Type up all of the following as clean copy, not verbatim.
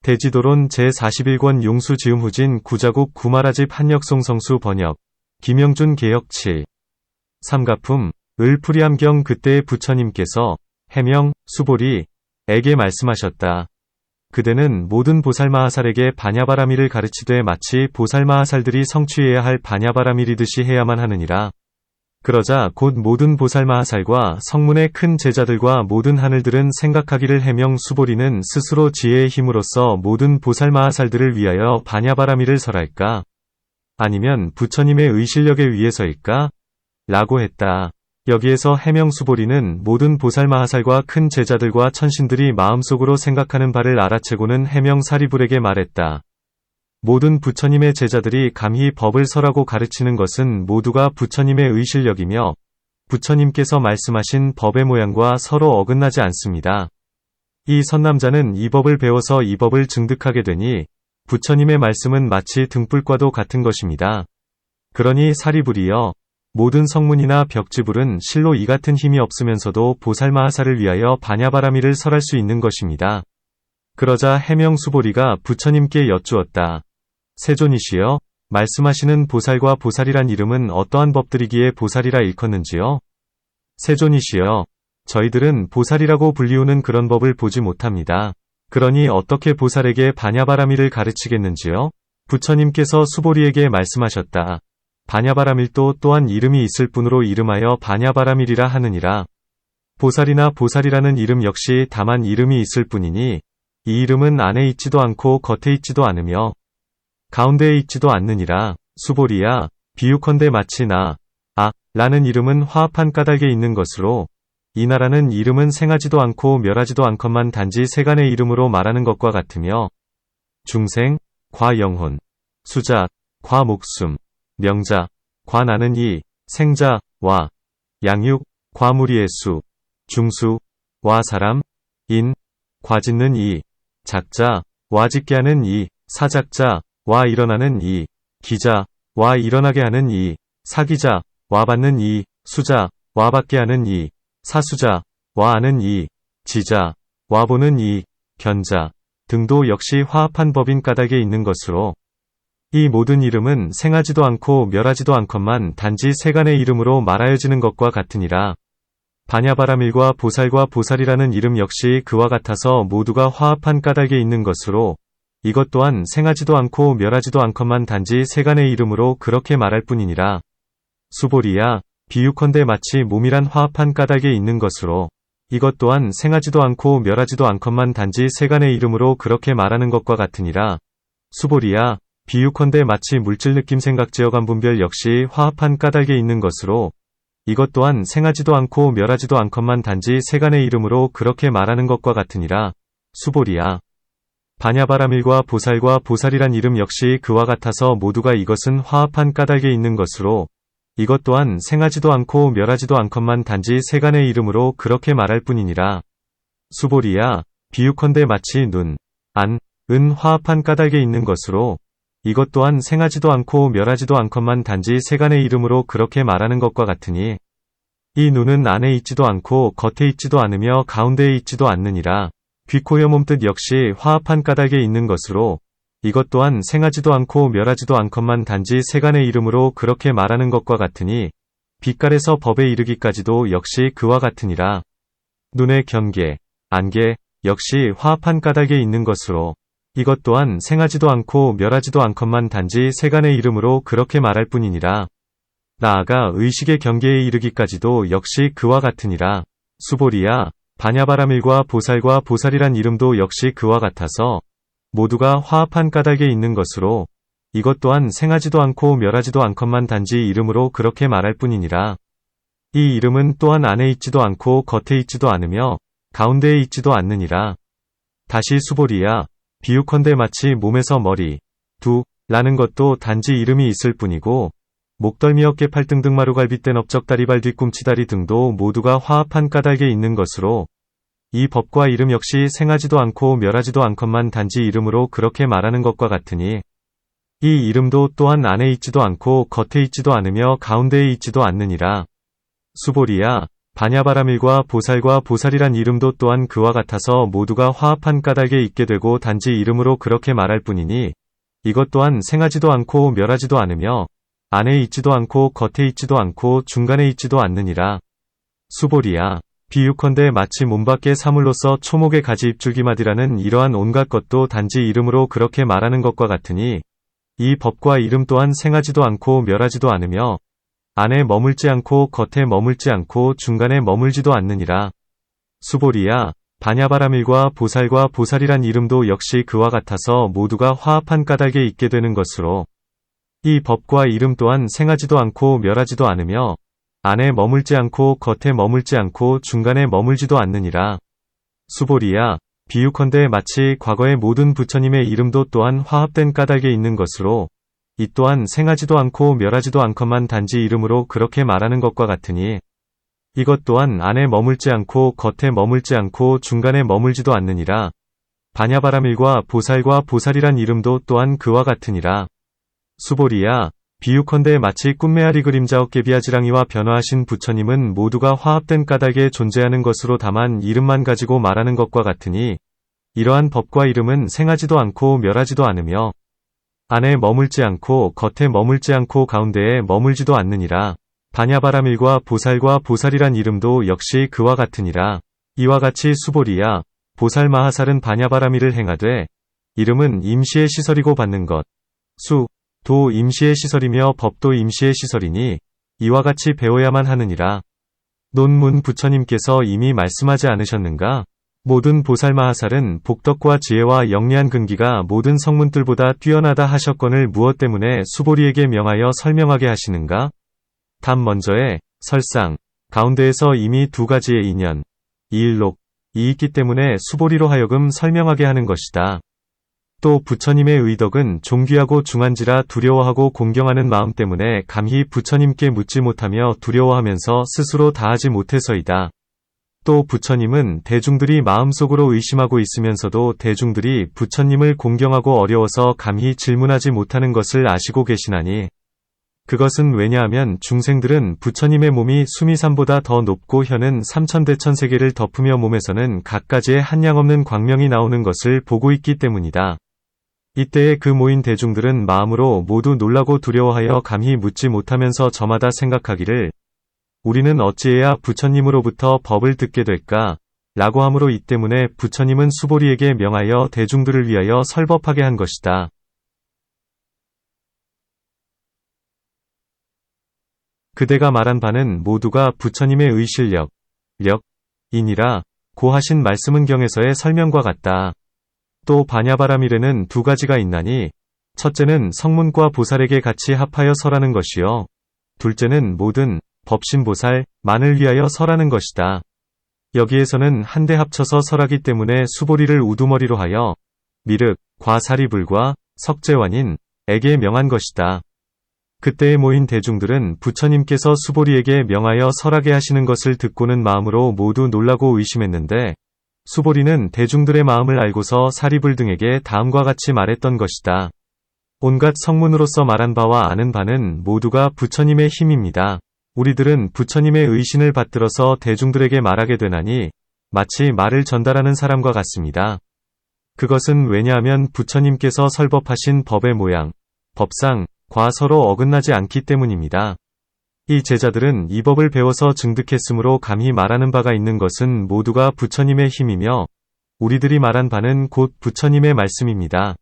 대지도론 제41권 용수 지음 후진 구자국 구마라집 한역송 성수 번역 김영준 개역 7. 삼가품 을풀이함경 그때의 부처님께서 해명 수보리에게 말씀하셨다. 그대는 모든 보살마하살에게 바냐바라밀을 가르치되 마치 보살마하살들이 성취해야 할 바냐바라밀이듯이 해야만 하느니라. 그러자 곧 모든 보살마하살과 성문의 큰 제자들과 모든 하늘들은 생각하기를 해명 수보리는 스스로 지혜의 힘으로써 모든 보살마하살들을 위하여 바냐바라밀을 설할까? 아니면 부처님의 의실력에 의해서일까? 라고 했다. 여기에서 해명 수보리는 모든 보살마하살과 큰 제자들과 천신들이 마음속으로 생각하는 바를 알아채고는 해명 사리불에게 말했다. 모든 부처님의 제자들이 감히 법을 설하고 가르치는 것은 모두가 부처님의 의실력이며 부처님께서 말씀하신 법의 모양과 서로 어긋나지 않습니다. 이 선남자는 이 법을 배워서 이 법을 증득하게 되니 부처님의 말씀은 마치 등불과도 같은 것입니다. 그러니 사리불이여, 모든 성문이나 벽지불은 실로 이 같은 힘이 없으면서도 보살마하살을 위하여 바냐바라밀을 설할 수 있는 것입니다. 그러자 해명 수보리가 부처님께 여쭈었다. 세존이시여, 말씀하시는 보살과 보살이란 이름은 어떠한 법들이기에 보살이라 일컫는지요? 세존이시여, 저희들은 보살이라고 불리우는 그런 법을 보지 못합니다. 그러니 어떻게 보살에게 바냐바라밀을 가르치겠는지요? 부처님께서 수보리에게 말씀하셨다. 바냐바라밀도 또한 이름이 있을 뿐으로 이름하여 바냐바라밀이라 하느니라. 보살이나 보살이라는 이름 역시 다만 이름이 있을 뿐이니 이 이름은 안에 있지도 않고 겉에 있지도 않으며 가운데에 있지도 않느니라. 수보리야, 비유컨대 마치 라는 이름은 화합한 까닭에 있는 것으로 이 나라는 이름은 생하지도 않고 멸하지도 않건만 단지 세간의 이름으로 말하는 것과 같으며 중생, 과 영혼, 수자, 과 목숨, 명자, 과 나는 이, 생자, 와, 양육, 과 무리의 수, 중수, 와 사람, 인, 과 짓는 이, 작자, 와 짓게 하는 이, 사작자, 와 일어나는 이, 기자, 와 일어나게 하는 이, 사기자, 와 받는 이, 수자, 와 받게 하는 이, 사수자, 와 아는 이, 지자, 와 보는 이, 견자 등도 역시 화합한 법인 까닭에 있는 것으로 이 모든 이름은 생하지도 않고 멸하지도 않건만 단지 세간의 이름으로 말하여지는 것과 같으니라. 바냐바라밀과 보살과 보살이라는 이름 역시 그와 같아서 모두가 화합한 까닭에 있는 것으로 이것 또한 생하지도 않고 멸하지도 않건만 단지 세간의 이름으로 그렇게 말할 뿐이니라. 수보리야, 비유컨대 마치 몸이란 화합한 까닭에 있는 것으로 이것 또한 생하지도 않고 멸하지도 않건만 단지 세간의 이름으로 그렇게 말하는 것과 같으니라. 수보리야, 비유컨대 마치 물질 느낌 생각 지어감 분별 역시 화합한 까닭에 있는 것으로 이것 또한 생하지도 않고 멸하지도 않건만 단지 세간의 이름으로 그렇게 말하는 것과 같으니라. 수보리야, 바냐바라밀과 보살과 보살이란 이름 역시 그와 같아서 모두가 이것은 화합한 까닭에 있는 것으로 이것 또한 생하지도 않고 멸하지도 않건만 단지 세간의 이름으로 그렇게 말할 뿐이니라. 수보리야, 비유컨대 마치 눈, 안, 은 화합한 까닭에 있는 것으로 이것 또한 생하지도 않고 멸하지도 않건만 단지 세간의 이름으로 그렇게 말하는 것과 같으니 이 눈은 안에 있지도 않고 겉에 있지도 않으며 가운데에 있지도 않느니라. 귀, 코, 혀, 몸 뜻 역시 화합한 까닭에 있는 것으로 이것 또한 생하지도 않고 멸하지도 않건만 단지 세간의 이름으로 그렇게 말하는 것과 같으니 빛깔에서 법에 이르기까지도 역시 그와 같으니라. 눈의 견계, 안개 역시 화합한 까닭에 있는 것으로 이것 또한 생하지도 않고 멸하지도 않건만 단지 세간의 이름으로 그렇게 말할 뿐이니라. 나아가 의식의 경계에 이르기까지도 역시 그와 같으니라. 수보리야, 바냐바라밀과 보살과 보살이란 이름도 역시 그와 같아서 모두가 화합한 까닭에 있는 것으로 이것 또한 생하지도 않고 멸하지도 않건만 단지 이름으로 그렇게 말할 뿐이니라. 이 이름은 또한 안에 있지도 않고 겉에 있지도 않으며 가운데에 있지도 않느니라. 다시 수보리야, 비유컨대 마치 몸에서 머리, 라는 것도 단지 이름이 있을 뿐이고 목덜미 어깨 팔등 등 마루갈빗된 업적다리 발 뒤꿈치다리 등도 모두가 화합한 까닭에 있는 것으로 이 법과 이름 역시 생하지도 않고 멸하지도 않건만 단지 이름으로 그렇게 말하는 것과 같으니 이 이름도 또한 안에 있지도 않고 겉에 있지도 않으며 가운데에 있지도 않느니라. 수보리야, 반야바라밀과 보살과 보살이란 이름도 또한 그와 같아서 모두가 화합한 까닭에 있게 되고 단지 이름으로 그렇게 말할 뿐이니 이것 또한 생하지도 않고 멸하지도 않으며 안에 있지도 않고 겉에 있지도 않고 중간에 있지도 않느니라. 수보리야. 비유컨대 마치 몸밖의 사물로서 초목의 가지 잎줄기마디라는 이러한 온갖 것도 단지 이름으로 그렇게 말하는 것과 같으니 이 법과 이름 또한 생하지도 않고 멸하지도 않으며 안에 머물지 않고 겉에 머물지 않고 중간에 머물지도 않느니라. 수보리야. 반야바라밀과 보살과 보살이란 이름도 역시 그와 같아서 모두가 화합한 까닭에 있게 되는 것으로 이 법과 이름 또한 생하지도 않고 멸하지도 않으며 안에 머물지 않고 겉에 머물지 않고 중간에 머물지도 않느니라. 수보리야. 비유컨대 마치 과거의 모든 부처님의 이름도 또한 화합된 까닭에 있는 것으로 이 또한 생하지도 않고 멸하지도 않건만 단지 이름으로 그렇게 말하는 것과 같으니 이것 또한 안에 머물지 않고 겉에 머물지 않고 중간에 머물지도 않느니라. 반야바라밀과 보살과 보살이란 이름도 또한 그와 같으니라. 수보리야. 비유컨대 마치 꿈메아리 그림자 어깨비아지랑이와 변화하신 부처님은 모두가 화합된 까닭에 존재하는 것으로 다만 이름만 가지고 말하는 것과 같으니 이러한 법과 이름은 생하지도 않고 멸하지도 않으며 안에 머물지 않고 겉에 머물지 않고 가운데에 머물지도 않느니라. 반야바라밀과 보살과 보살이란 이름도 역시 그와 같으니라. 이와 같이 수보리야. 보살 마하살은 반야바라밀을 행하되 이름은 임시의 시설이고 받는 것. 도 임시의 시설이며 법도 임시의 시설이니 이와 같이 배워야만 하느니라. 논문 부처님께서 이미 말씀하지 않으셨는가? 모든 보살마하살은 복덕과 지혜와 영리한 근기가 모든 성문들보다 뛰어나다 하셨거늘 무엇 때문에 수보리에게 명하여 설명하게 하시는가? 답 먼저에 설상 가운데에서 이미 두 가지의 인연, 이일록, 이 있기 때문에 수보리로 하여금 설명하게 하는 것이다. 또 부처님의 의덕은 존귀하고 중한지라 두려워하고 공경하는 마음 때문에 감히 부처님께 묻지 못하며 두려워하면서 스스로 다하지 못해서이다. 또 부처님은 대중들이 마음속으로 의심하고 있으면서도 대중들이 부처님을 공경하고 어려워서 감히 질문하지 못하는 것을 아시고 계시나니 그것은 왜냐하면 중생들은 부처님의 몸이 수미산보다 더 높고 혀는 삼천대천세계를 덮으며 몸에서는 각가지의 한량없는 광명이 나오는 것을 보고 있기 때문이다. 이때에 그 모인 대중들은 마음으로 모두 놀라고 두려워하여 감히 묻지 못하면서 저마다 생각하기를 우리는 어찌해야 부처님으로부터 법을 듣게 될까? 라고 하므로 이 때문에 부처님은 수보리에게 명하여 대중들을 위하여 설법하게 한 것이다. 그대가 말한 바는 모두가 부처님의 의실력, 이니라 고 하신 말씀은 경에서의 설명과 같다. 또 반야바라밀에는 두 가지가 있나니 첫째는 성문과 보살에게 같이 합하여 설하는 것이요. 둘째는 모든 법신보살, 만을 위하여 설하는 것이다. 여기에서는 한데 합쳐서 설하기 때문에 수보리를 우두머리로 하여 미륵, 과사리불과 석재환인 에게 명한 것이다. 그때에 모인 대중들은 부처님께서 수보리에게 명하여 설하게 하시는 것을 듣고는 마음으로 모두 놀라고 의심했는데 수보리는 대중들의 마음을 알고서 사리불 등에게 다음과 같이 말했던 것이다. 온갖 성문으로서 말한 바와 아는 바는 모두가 부처님의 힘입니다. 우리들은 부처님의 의신을 받들어서 대중들에게 말하게 되나니 마치 말을 전달하는 사람과 같습니다. 그것은 왜냐하면 부처님께서 설법하신 법의 모양, 법상, 과 서로 어긋나지 않기 때문입니다. 이 제자들은 이 법을 배워서 증득했으므로 감히 말하는 바가 있는 것은 모두가 부처님의 힘이며 우리들이 말한 바는 곧 부처님의 말씀입니다.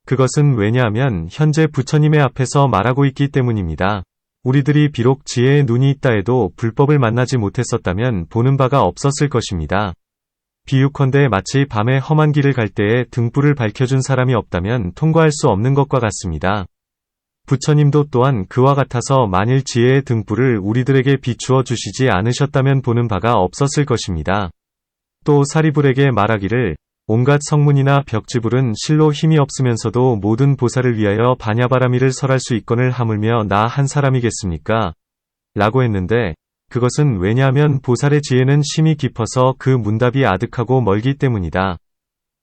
그것은 왜냐하면 현재 부처님의 앞에서 말하고 있기 때문입니다. 우리들이 비록 지혜의 눈이 있다 해도 불법을 만나지 못했었다면 보는 바가 없었을 것입니다. 비유컨대 마치 밤에 험한 길을 갈 때에 등불을 밝혀준 사람이 없다면 통과할 수 없는 것과 같습니다. 부처님도 또한 그와 같아서 만일 지혜의 등불을 우리들에게 비추어 주시지 않으셨다면 보는 바가 없었을 것입니다. 또 사리불에게 말하기를 온갖 성문이나 벽지불은 실로 힘이 없으면서도 모든 보살을 위하여 반야바라밀을 설할 수 있거늘 하물며 나 한 사람이겠습니까? 라고 했는데 그것은 왜냐하면 보살의 지혜는 심이 깊어서 그 문답이 아득하고 멀기 때문이다.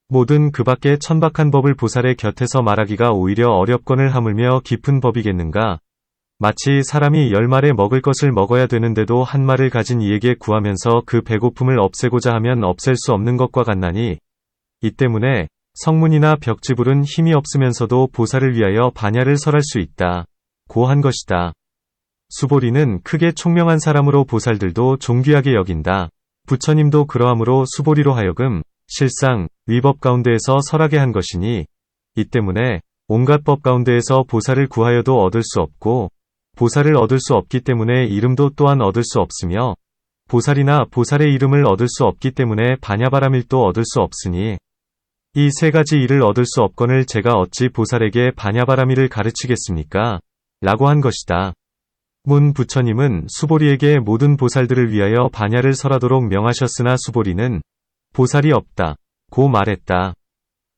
모든 그 밖에 천박한 법을 보살의 곁에서 말하기가 오히려 어렵거늘 하물며 깊은 법이겠는가? 마치 사람이 10말에 먹을 것을 먹어야 되는데도 한 말을 가진 이에게 구하면서 그 배고픔을 없애고자 하면 없앨 수 없는 것과 같나니, 이 때문에 성문이나 벽지불은 힘이 없으면서도 보살을 위하여 반야를 설할 수 있다. 고 한 것이다. 수보리는 크게 총명한 사람으로 보살들도 존귀하게 여긴다. 부처님도 그러함으로 수보리로 하여금 실상 위법 가운데에서 설하게 한 것이니, 이 때문에 온갖 법 가운데에서 보살을 구하여도 얻을 수 없고, 보살을 얻을 수 없기 때문에 이름도 또한 얻을 수 없으며, 보살이나 보살의 이름을 얻을 수 없기 때문에 반야바라밀도 얻을 수 없으니, 이 세 가지 일을 얻을 수 없거늘 제가 어찌 보살에게 반야바라밀을 가르치겠습니까? 라고 한 것이다. 문 부처님은 수보리에게 모든 보살들을 위하여 반야를 설하도록 명하셨으나 수보리는 보살이 없다. 고 말했다.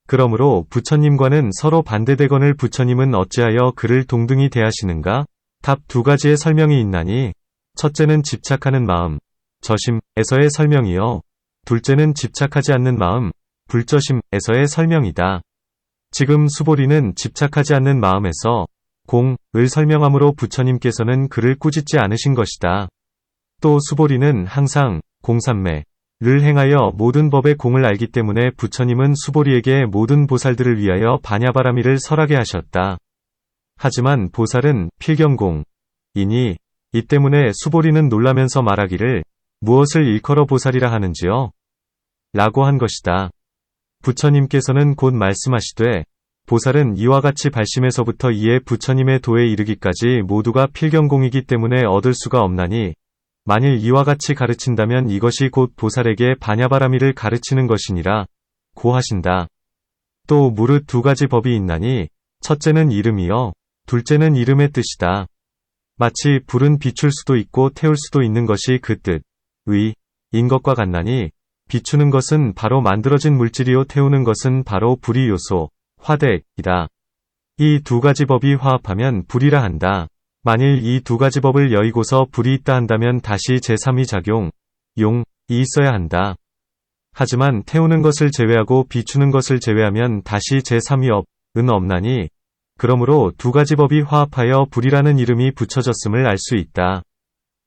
그러므로 부처님과는 서로 반대되거늘 부처님은 어찌하여 그를 동등히 대하시는가? 답 두 가지의 설명이 있나니, 첫째는 집착하는 마음, 저심에서의 설명이요. 둘째는 집착하지 않는 마음, 불저심에서의 설명이다. 지금 수보리는 집착하지 않는 마음에서 공을 설명함으로 부처님께서는 그를 꾸짖지 않으신 것이다. 또 수보리는 항상 공삼매를 행하여 모든 법의 공을 알기 때문에 부처님은 수보리에게 모든 보살들을 위하여 반야바라밀을 설하게 하셨다. 하지만 보살은 필경공이니, 이 때문에 수보리는 놀라면서 말하기를 무엇을 일컬어 보살이라 하는지요? 라고 한 것이다. 부처님께서는 곧 말씀하시되, 보살은 이와 같이 발심에서부터 이에 부처님의 도에 이르기까지 모두가 필경공이기 때문에 얻을 수가 없나니, 만일 이와 같이 가르친다면 이것이 곧 보살에게 반야바라밀을 가르치는 것이니라. 고 하신다. 또 무릇 두 가지 법이 있나니, 첫째는 이름이요, 둘째는 이름의 뜻이다. 마치 불은 비출 수도 있고 태울 수도 있는 것이 그 뜻, 인 것과 같나니, 비추는 것은 바로 만들어진 물질이요 태우는 것은 바로 불이 요소, 화대이다. 이 두 가지 법이 화합하면 불이라 한다. 만일 이 두 가지 법을 여의고서 불이 있다 한다면 다시 제3위 작용, 용이 있어야 한다. 하지만 태우는 것을 제외하고 비추는 것을 제외하면 다시 제3위 업은 없나니, 그러므로 두 가지 법이 화합하여 불이라는 이름이 붙여졌음을 알 수 있다.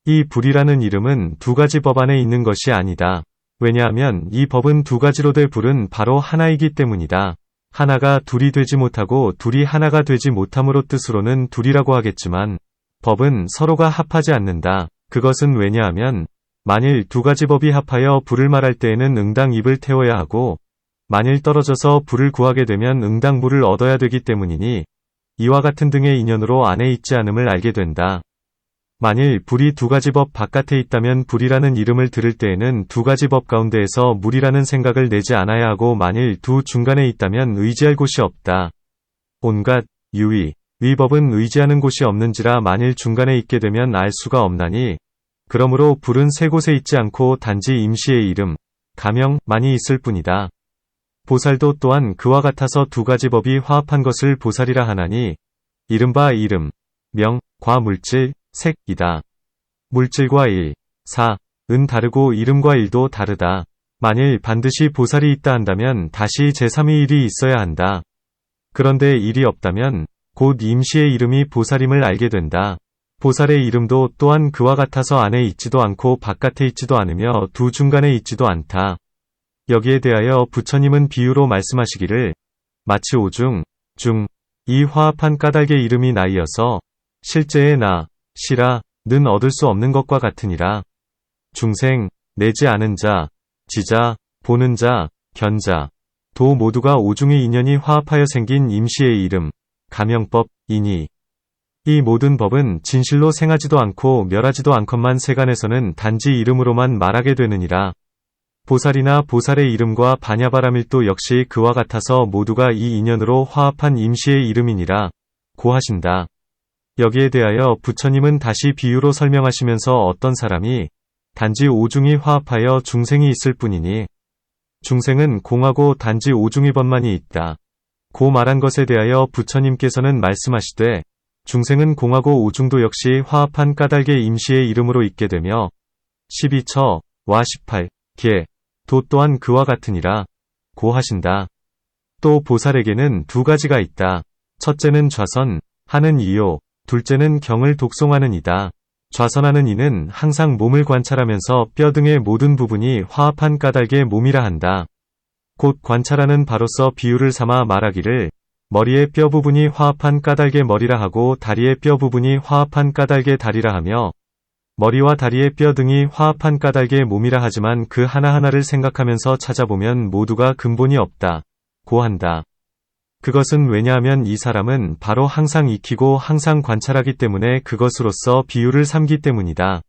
이 불이라는 이름은 두 가지 법 안에 있는 것이 아니다. 왜냐하면 이 법은 두 가지로 될 불은 바로 하나이기 때문이다. 하나가 둘이 되지 못하고 둘이 하나가 되지 못함으로 뜻으로는 둘이라고 하겠지만, 법은 서로가 합하지 않는다. 그것은 왜냐하면, 만일 두 가지 법이 합하여 불을 말할 때에는 응당 입을 태워야 하고, 만일 떨어져서 불을 구하게 되면 응당 물을 얻어야 되기 때문이니, 이와 같은 등의 인연으로 안에 있지 않음을 알게 된다. 만일 불이 두 가지 법 바깥에 있다면 불이라는 이름을 들을 때에는 두 가지 법 가운데에서 물이라는 생각을 내지 않아야 하고 만일 두 중간에 있다면 의지할 곳이 없다. 온갖 위법은 의지하는 곳이 없는지라 만일 중간에 있게 되면 알 수가 없나니, 그러므로 불은 세 곳에 있지 않고 단지 임시의 이름, 가명만이 있을 뿐이다. 보살도 또한 그와 같아서 두 가지 법이 화합한 것을 보살이라 하나니, 이른바 이름, 명과 물질, 색이다. 물질과 일, 사은 다르고 이름과 일도 다르다. 만일 반드시 보살이 있다 한다면 다시 제3의 일이 있어야 한다. 그런데 일이 없다면 곧 임시의 이름이 보살임을 알게 된다. 보살의 이름도 또한 그와 같아서 안에 있지도 않고 바깥에 있지도 않으며 두 중간에 있지도 않다. 여기에 대하여 부처님은 비유로 말씀하시기를, 마치 오중, 이 화합한 까닭의 이름이 나이어서 실제의 나, 시라는 얻을 수 없는 것과 같으니라. 중생, 내지 않은 자, 지자, 보는 자, 견자, 도 모두가 오중의 인연이 화합하여 생긴 임시의 이름, 가명법이니, 이 모든 법은 진실로 생하지도 않고 멸하지도 않건만 세간에서는 단지 이름으로만 말하게 되느니라. 보살이나 보살의 이름과 반야바라밀도 역시 그와 같아서 모두가 이 인연으로 화합한 임시의 이름이니라. 고 하신다. 여기에 대하여 부처님은 다시 비유로 설명하시면서 어떤 사람이 단지 오중이 화합하여 중생이 있을 뿐이니, 중생은 공하고 단지 오중의 법만이 있다. 고 말한 것에 대하여 부처님께서는 말씀하시되, 중생은 공하고 오중도 역시 화합한 까닭의 임시의 이름으로 있게 되며, 12처와 18개 도 또한 그와 같으니라. 고 하신다. 또 보살에게는 두 가지가 있다. 첫째는 좌선, 하는 이요. 둘째는 경을 독송하는 이다. 좌선하는 이는 항상 몸을 관찰하면서 뼈 등의 모든 부분이 화합한 까닭의 몸이라 한다. 곧 관찰하는 바로서 비유를 삼아 말하기를 머리의 뼈 부분이 화합한 까닭의 머리라 하고 다리의 뼈 부분이 화합한 까닭의 다리라 하며 머리와 다리의 뼈 등이 화합한 까닭의 몸이라 하지만 그 하나하나를 생각하면서 찾아보면 모두가 근본이 없다. 고 한다. 그것은 왜냐하면 이 사람은 바로 항상 익히고 항상 관찰하기 때문에 그것으로서 비유를 삼기 때문이다.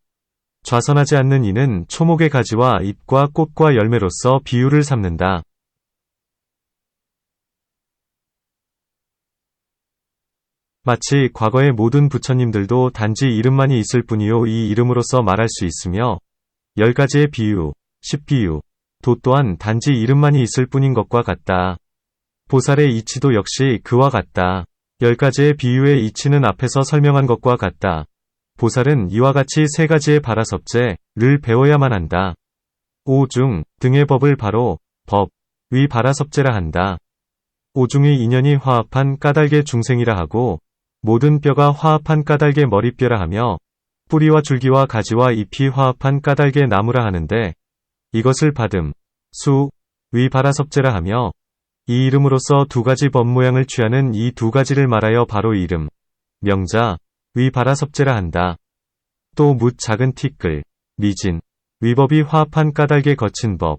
좌선하지 않는 이는 초목의 가지와 잎과 꽃과 열매로서 비유를 삼는다. 마치 과거의 모든 부처님들도 단지 이름만이 있을 뿐이요 이 이름으로서 말할 수 있으며 10가지의 비유, 10비유, 도 또한 단지 이름만이 있을 뿐인 것과 같다. 보살의 이치도 역시 그와 같다. 10가지의 비유의 이치는 앞에서 설명한 것과 같다. 보살은 이와 같이 3가지의 바라섭제를 배워야만 한다. 오중 등의 법을 바로 법, 위 바라섭제라 한다. 오중의 인연이 화합한 까닭의 중생이라 하고 모든 뼈가 화합한 까닭의 머리뼈라 하며 뿌리와 줄기와 가지와 잎이 화합한 까닭의 나무라 하는데 이것을 받음, 수, 위 바라섭제라 하며 이 이름으로서 2가지 법 모양을 취하는 이 2가지를 말하여 바로 이름, 명자, 위 바라섭제라 한다. 또 묻 작은 티끌, 미진, 위법이 화합한 까닭의 거친 법,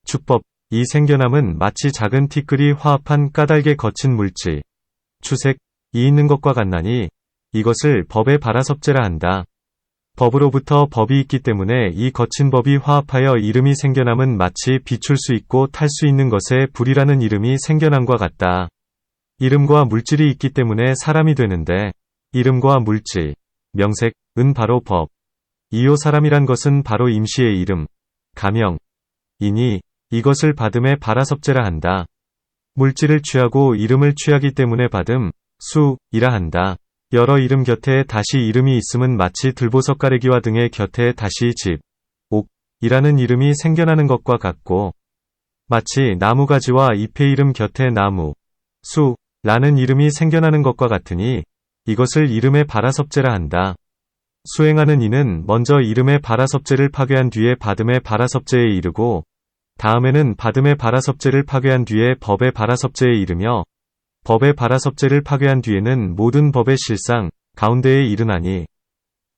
축법, 이 생겨남은 마치 작은 티끌이 화합한 까닭의 거친 물질, 추색, 이 있는 것과 같나니 이것을 법의 바라섭제라 한다. 법으로부터 법이 있기 때문에 이 거친 법이 화합하여 이름이 생겨남은 마치 비출 수 있고 탈 수 있는 것에 불이라는 이름이 생겨남과 같다. 이름과 물질이 있기 때문에 사람이 되는데 이름과 물질, 명색, 은 바로 법. 이요 사람이란 것은 바로 임시의 이름, 가명, 이니 이것을 받음의 바라섭제라 한다. 물질을 취하고 이름을 취하기 때문에 받음, 수, 이라 한다. 여러 이름 곁에 다시 이름이 있음은 마치 들보석 가래기와 등의 곁에 다시 집, 옥, 이라는 이름이 생겨나는 것과 같고 마치 나무 가지와 잎의 이름 곁에 나무, 수, 라는 이름이 생겨나는 것과 같으니 이것을 이름의 바라섭제라 한다. 수행하는 이는 먼저 이름의 바라섭제를 파괴한 뒤에 받음의 바라섭제에 이르고 다음에는 받음의 바라섭제를 파괴한 뒤에 법의 바라섭제에 이르며 법의 바라섭제를 파괴한 뒤에는 모든 법의 실상, 가운데에 이르나니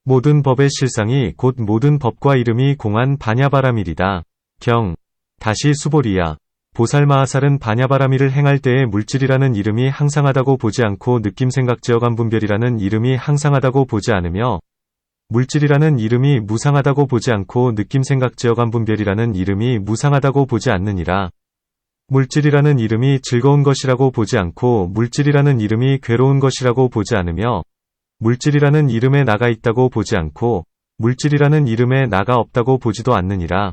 모든 법의 실상이 곧 모든 법과 이름이 공한 바냐바라밀이다. 경. 다시 수보리야. 보살마하살은 바냐바라밀을 행할 때에 물질이라는 이름이 항상하다고 보지 않고 느낌생각지어감분별이라는 이름이 항상하다고 보지 않으며 물질이라는 이름이 무상하다고 보지 않고 느낌생각지어감분별이라는 이름이 무상하다고 보지 않느니라. 물질이라는 이름이 즐거운 것이라고 보지 않고 물질이라는 이름이 괴로운 것이라고 보지 않으며 물질이라는 이름에 나가 있다고 보지 않고 물질이라는 이름에 나가 없다고 보지도 않느니라.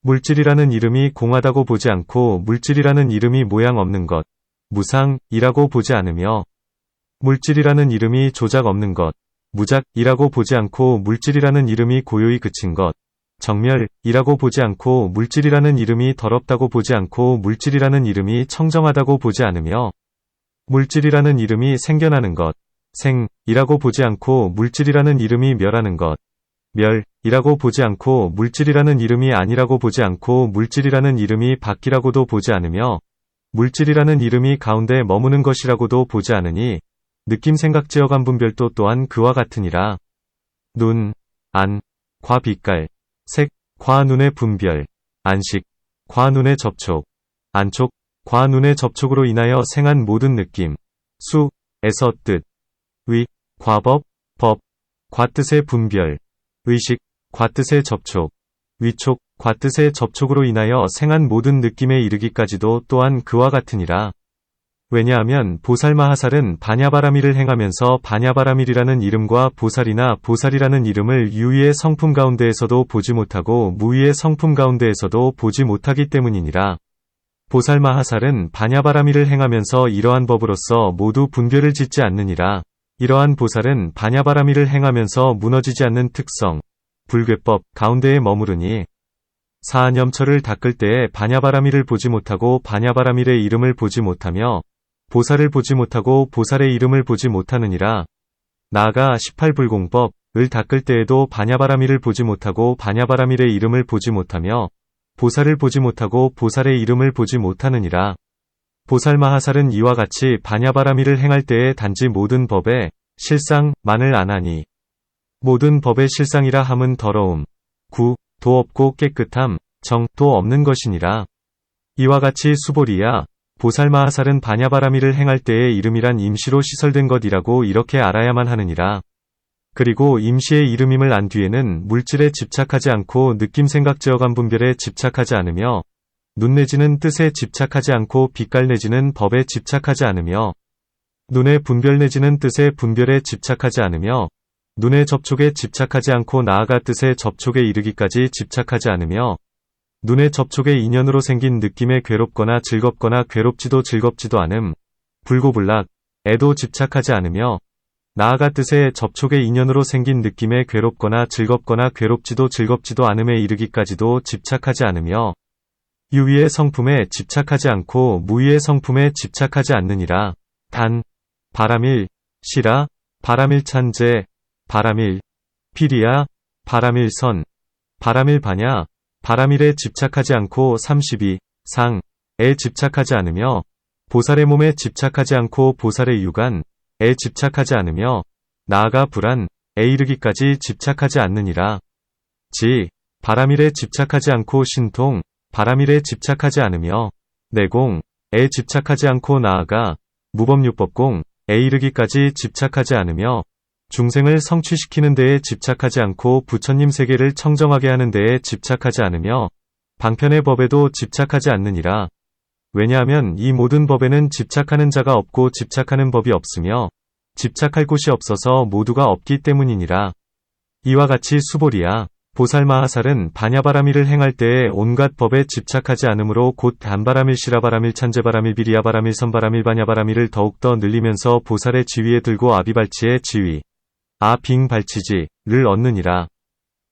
물질이라는 이름이 공하다고 보지 않고 물질이라는 이름이 모양 없는 것, 무상이라고 보지 않으며 물질이라는 이름이 조작 없는 것, 무작이라고 보지 않고 물질이라는 이름이 고요히 그친 것, 정멸이라고 보지 않고 물질이라는 이름이 더럽다고 보지 않고 물질이라는 이름이 청정하다고 보지 않으며 물질이라는 이름이 생겨나는 것, 생이라고 보지 않고 물질이라는 이름이 멸하는 것, 멸이라고 보지 않고 물질이라는 이름이 아니라고 보지 않고 물질이라는 이름이 밖이라고도 보지 않으며 물질이라는 이름이 가운데 머무는 것이라고도 보지 않으니 느낌생각지어감분별도 또한 그와 같으니라. 눈, 안, 과 빛깔, 색, 과 눈의 분별, 안식, 과 눈의 접촉, 안촉, 과 눈의 접촉으로 인하여 생한 모든 느낌, 수, 에서 뜻, 위, 과법, 법, 과 뜻의 분별, 의식, 과 뜻의 접촉, 위촉, 과 뜻의 접촉으로 인하여 생한 모든 느낌에 이르기까지도 또한 그와 같으니라. 왜냐하면 보살마하살은 바냐바라밀을 행하면서 바냐바라밀이라는 이름과 보살이나 보살이라는 이름을 유의의 성품 가운데에서도 보지 못하고 무의의 성품 가운데에서도 보지 못하기 때문이니라. 보살마하살은 바냐바라밀을 행하면서 이러한 법으로서 모두 분별을 짓지 않느니라. 이러한 보살은 바냐바라밀을 행하면서 무너지지 않는 특성, 불괴법 가운데에 머무르니 사안염처를 닦을 때에 바냐바라밀을 보지 못하고 바냐바라밀의 이름을 보지 못하며 보살을 보지 못하고 보살의 이름을 보지 못하느니라. 나아가 18불공법을 닦을 때에도 반야바라밀을 보지 못하고 반야바라밀의 이름을 보지 못하며 보살을 보지 못하고 보살의 이름을 보지 못하느니라. 보살마하살은 이와 같이 반야바라밀을 행할 때에 단지 모든 법의 실상만을 안하니 모든 법의 실상이라 함은 더러움, 구, 도 없고 깨끗함, 정, 도 없는 것이니라. 이와 같이 수보리야, 보살마하살은 반야바라밀을 행할 때의 이름이란 임시로 시설된 것이라고 이렇게 알아야만 하느니라. 그리고 임시의 이름임을 안 뒤에는 물질에 집착하지 않고 느낌 생각 제어감 분별에 집착하지 않으며 눈 내지는 뜻에 집착하지 않고 빛깔 내지는 법에 집착하지 않으며 눈의 분별 내지는 뜻의 분별에 집착하지 않으며 눈의 접촉에 집착하지 않고 나아가 뜻의 접촉에 이르기까지 집착하지 않으며 눈의 접촉의 인연으로 생긴 느낌에 괴롭거나 즐겁거나 괴롭지도 즐겁지도 않음, 불고불락에도 집착하지 않으며 나아가 뜻의 접촉의 인연으로 생긴 느낌에 괴롭거나 즐겁거나 괴롭지도 즐겁지도 않음에 이르기까지도 집착하지 않으며 유위의 성품에 집착하지 않고 무위의 성품에 집착하지 않느니라. 단, 바라밀, 시라, 바라밀 찬제, 바라밀, 피리야, 바라밀 선, 바라밀 바냐, 바라밀에 집착하지 않고 32, 상에 집착하지 않으며 보살의 몸에 집착하지 않고 보살의 유간에 집착하지 않으며 나아가 불안에 이르기까지 집착하지 않느니라. 지, 바라밀에 집착하지 않고 신통, 바라밀에 집착하지 않으며 내공에 집착하지 않고 나아가 무법유법공에 이르기까지 집착하지 않으며 중생을 성취시키는 데에 집착하지 않고 부처님 세계를 청정하게 하는 데에 집착하지 않으며 방편의 법에도 집착하지 않느니라. 왜냐하면 이 모든 법에는 집착하는 자가 없고 집착하는 법이 없으며 집착할 곳이 없어서 모두가 없기 때문이니라. 이와 같이 수보리야, 보살마하살은 반야바라밀을 행할 때에 온갖 법에 집착하지 않으므로 곧 단바라밀, 시라바라밀, 찬제바라밀, 비리야바라밀, 선바라밀, 반야바라밀을 더욱더 늘리면서 보살의 지위에 들고 아비발치의 지위, 빙발치지를 얻느니라.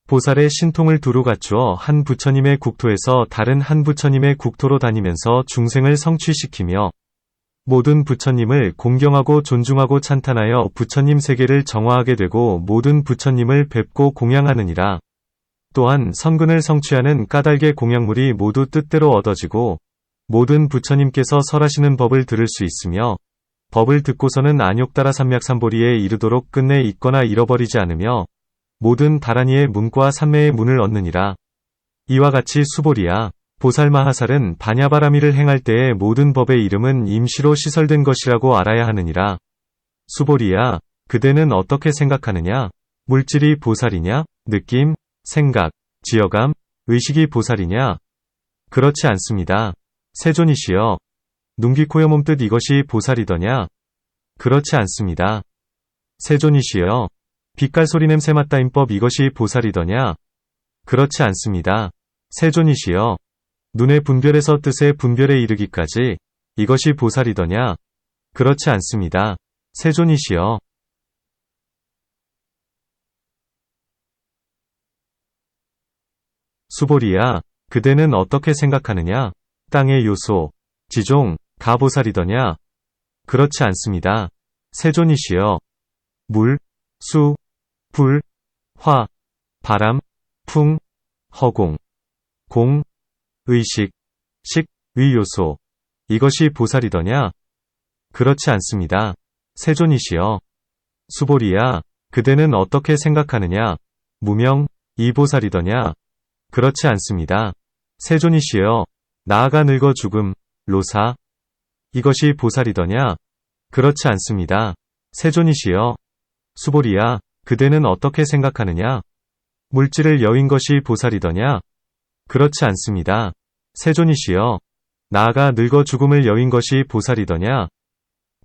보살의 신통을 두루 갖추어 한 부처님의 국토에서 다른 한 부처님의 국토로 다니면서 중생을 성취시키며 모든 부처님을 공경하고 존중하고 찬탄하여 부처님 세계를 정화하게 되고 모든 부처님을 뵙고 공양하느니라. 또한 선근을 성취하는 까닭의 공양물이 모두 뜻대로 얻어지고 모든 부처님께서 설하시는 법을 들을 수 있으며 법을 듣고서는 안욕따라 삼맥삼보리에 이르도록 끝내 잊거나 잃어버리지 않으며 모든 다라니의 문과 삼매의 문을 얻느니라. 이와 같이 수보리야, 보살마하살은 반야바라밀을 행할 때의 모든 법의 이름은 임시로 시설된 것이라고 알아야 하느니라. 수보리야, 그대는 어떻게 생각하느냐? 물질이 보살이냐? 느낌, 생각, 지어감, 의식이 보살이냐? 그렇지 않습니다. 세존이시여, 눈, 귀, 코, 여, 몸, 뜻 이것이 보살이더냐? 그렇지 않습니다. 세존이시여, 빛깔, 소리, 냄새, 맛, 따임법 이것이 보살이더냐? 그렇지 않습니다. 세존이시여, 눈의 분별에서 뜻의 분별에 이르기까지 이것이 보살이더냐? 그렇지 않습니다. 세존이시여. 수보리야, 그대는 어떻게 생각하느냐? 땅의 요소, 지종, 가보살이더냐? 그렇지 않습니다. 세존이시여. 물, 수, 불, 화, 바람, 풍, 허공, 공, 의식, 식, 의 요소. 이것이 보살이더냐? 그렇지 않습니다. 세존이시여. 수보리야, 그대는 어떻게 생각하느냐? 무명, 이 보살이더냐? 그렇지 않습니다. 세존이시여. 나아가 늙어 죽음, 로사. 이것이 보살이더냐? 그렇지 않습니다. 세존이시여. 수보리야, 그대는 어떻게 생각하느냐? 물질을 여인 것이 보살이더냐? 그렇지 않습니다. 세존이시여. 나아가 늙어 죽음을 여인 것이 보살이더냐?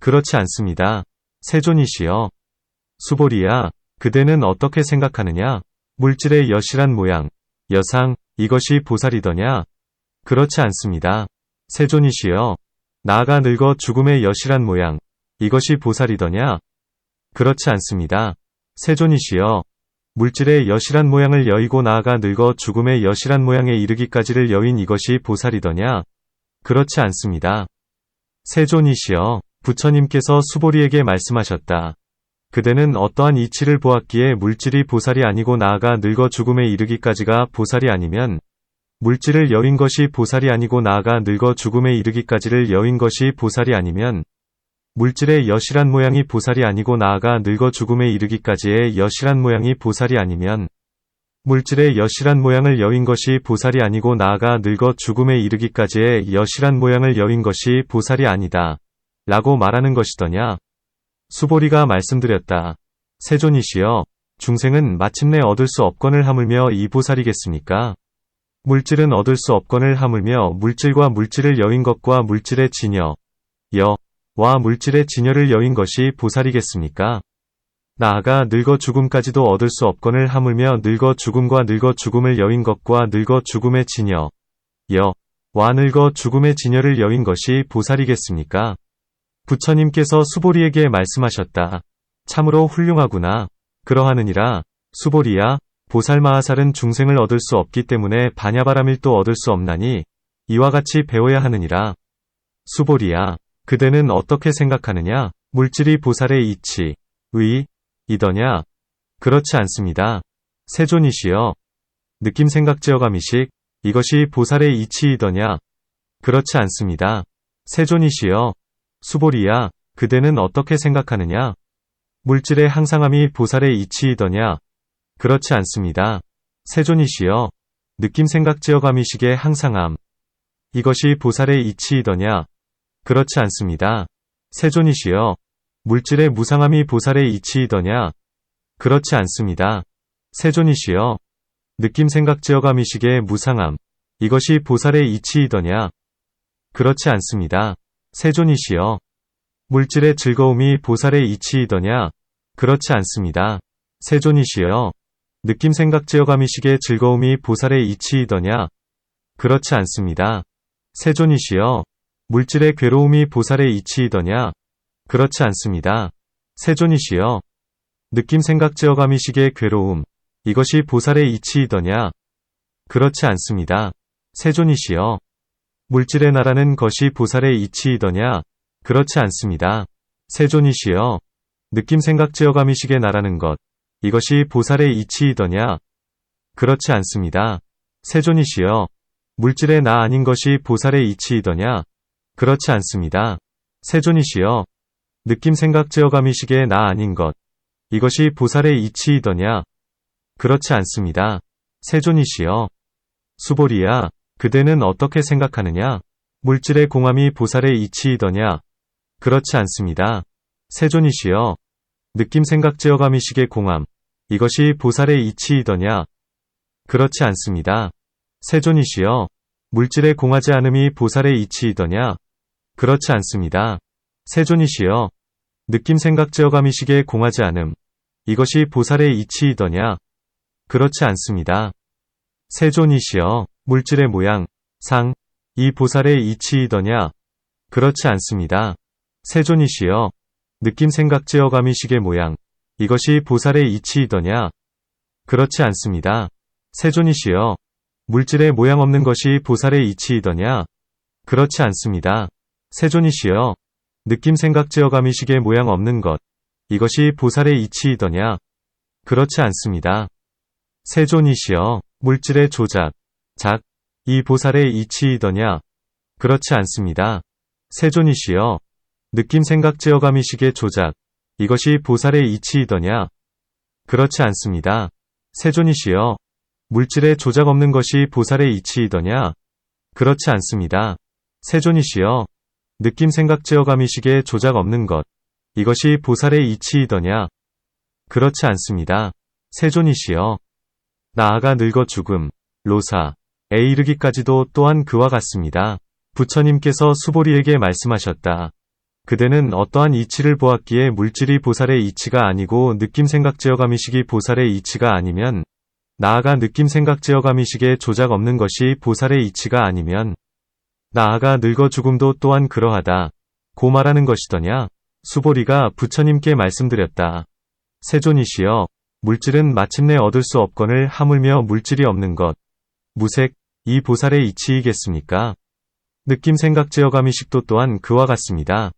그렇지 않습니다. 세존이시여. 수보리야, 그대는 어떻게 생각하느냐? 물질의 여실한 모양, 여상, 이것이 보살이더냐? 그렇지 않습니다. 세존이시여. 나아가 늙어 죽음의 여실한 모양, 이것이 보살이더냐? 그렇지 않습니다. 세존이시여. 물질의 여실한 모양을 여의고 나아가 늙어 죽음의 여실한 모양에 이르기까지를 여인 이것이 보살이더냐? 그렇지 않습니다. 세존이시여. 부처님께서 수보리에게 말씀하셨다. 그대는 어떠한 이치를 보았기에 물질이 보살이 아니고 나아가 늙어 죽음에 이르기까지가 보살이 아니면 물질을 여윈 것이 보살이 아니고 나아가 늙어 죽음에 이르기까지를 여윈 것이 보살이 아니면 물질의 여실한 모양이 보살이 아니고 나아가 늙어 죽음에 이르기까지의 여실한 모양이 보살이 아니면 물질의 여실한 모양을 여윈 것이 보살이 아니고 나아가 늙어 죽음에 이르기까지의 여실한 모양을 여윈 것이 보살이 아니다. 라고 말하는 것이더냐. 수보리가 말씀드렸다. 세존이시여, 중생은 마침내 얻을 수 없건을 하물며 이 보살이겠습니까? 물질은 얻을 수 없건을 하물며 물질과 물질을 여윈 것과 물질의 진여, 와 물질의 진여를 여윈 것이 보살이겠습니까? 나아가 늙어 죽음까지도 얻을 수 없건을 하물며 늙어 죽음과 늙어 죽음을 여윈 것과 늙어 죽음의 진여, 와 늙어 죽음의 진여를 여윈 것이 보살이겠습니까? 부처님께서 수보리에게 말씀하셨다. 참으로 훌륭하구나. 그러하느니라. 수보리야, 보살마하살은 중생을 얻을 수 없기 때문에 반야바라밀도 얻을 수 없나니 이와 같이 배워야 하느니라. 수보리야, 그대는 어떻게 생각하느냐? 물질이 보살의 이치, 이더냐? 그렇지 않습니다. 세존이시여, 느낌생각제어감이식, 이것이 보살의 이치이더냐? 그렇지 않습니다. 세존이시여, 수보리야, 그대는 어떻게 생각하느냐? 물질의 항상함이 보살의 이치이더냐? 그렇지 않습니다. 세존이시여, 느낌생각제어감이식의 항상함, 이것이 보살의 이치이더냐? 그렇지 않습니다. 세존이시여, 물질의 무상함이 보살의 이치이더냐? 그렇지 않습니다. 세존이시여, 느낌생각제어감이식의 무상함, 이것이 보살의 이치이더냐? 그렇지 않습니다. 세존이시여, 물질의 즐거움이 보살의 이치이더냐? 그렇지 않습니다. 세존이시여, 느낌생각제어감이식의 즐거움이 보살의 이치이더냐? 그렇지 않습니다. 세존이시여, 물질의 괴로움이 보살의 이치이더냐? 그렇지 않습니다. 세존이시여, 느낌생각제어감이식의 괴로움, 이것이 보살의 이치이더냐? 그렇지 않습니다. 세존이시여, 물질의 나라는 것이 보살의 이치이더냐? 그렇지 않습니다. 세존이시여, 느낌생각제어감이식의 나라는 것, 이것이 보살의 이치이더냐? 그렇지 않습니다. 세존이시여, 물질의 나 아닌 것이 보살의 이치이더냐? 그렇지 않습니다. 세존이시여, 느낌생각제어감이식의 나 아닌 것, 이것이 보살의 이치이더냐? 그렇지 않습니다. 세존이시여, 수보리야, 그대는 어떻게 생각하느냐? 물질의 공함이 보살의 이치이더냐? 그렇지 않습니다. 세존이시여, 느낌생각제어감이식의 공함, 이것이 보살의 이치이더냐? 그렇지 않습니다. 세존이시여, 물질의 공하지 않음이 보살의 이치이더냐? 그렇지 않습니다. 세존이시여, 느낌생각제어감이식의 공하지 않음, 이것이 보살의 이치이더냐? 그렇지 않습니다. 세존이시여, 물질의 모양, 이 보살의 이치이더냐? 그렇지 않습니다. 세존이시여, 느낌생각제어감이식의 모양, 이것이 보살의 이치이더냐? 그렇지 않습니다. 세존이시여, 물질의 모양 없는 것이 보살의 이치이더냐? 그렇지 않습니다. 세존이시여, 느낌생각제어감이식의 모양 없는 것, 이것이 보살의 이치이더냐? 그렇지 않습니다. 세존이시여, 물질의 조작, 이 보살의 이치이더냐? 그렇지 않습니다. 세존이시여, 느낌생각제어감이식의 조작, 이것이 보살의 이치이더냐? 그렇지 않습니다. 세존이시여, 물질의 조작 없는 것이 보살의 이치이더냐? 그렇지 않습니다. 세존이시여, 느낌생각제어감이식의 조작 없는 것, 이것이 보살의 이치이더냐? 그렇지 않습니다. 세존이시여, 나아가 늙어 죽음, 에 이르기까지도 또한 그와 같습니다. 부처님께서 수보리에게 말씀하셨다. 그대는 어떠한 이치를 보았기에 물질이 보살의 이치가 아니고 느낌생각제어감이식이 보살의 이치가 아니면 나아가 느낌생각제어감이식의 조작 없는 것이 보살의 이치가 아니면 나아가 늙어 죽음도 또한 그러하다. 고 말하는 것이더냐? 수보리가 부처님께 말씀드렸다. 세존이시여, 물질은 마침내 얻을 수 없건을 하물며 물질이 없는 것, 무색, 이 보살의 이치이겠습니까? 느낌생각제어감이식도 또한 그와 같습니다.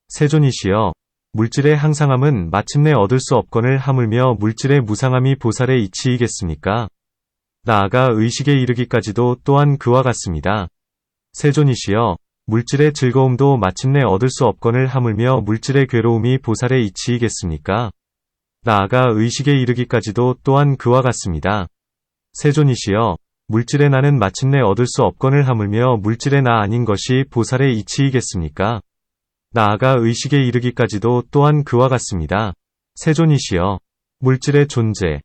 세존이시여, 물질의 항상함은 마침내 얻을 수 없건을 하물며 물질의 무상함이 보살의 이치이겠습니까? 나아가 의식에 이르기까지도 또한 그와 같습니다. 세존이시여, 물질의 즐거움도 마침내 얻을 수 없건을 하물며 물질의 괴로움이 보살의 이치이겠습니까? 나아가 의식에 이르기까지도 또한 그와 같습니다. 세존이시여, 물질의 나는 마침내 얻을 수 없건을 하물며 물질의 나 아닌 것이 보살의 이치이겠습니까? 나아가 의식에 이르기까지도 또한 그와 같습니다. 세존이시여, 물질의 존재,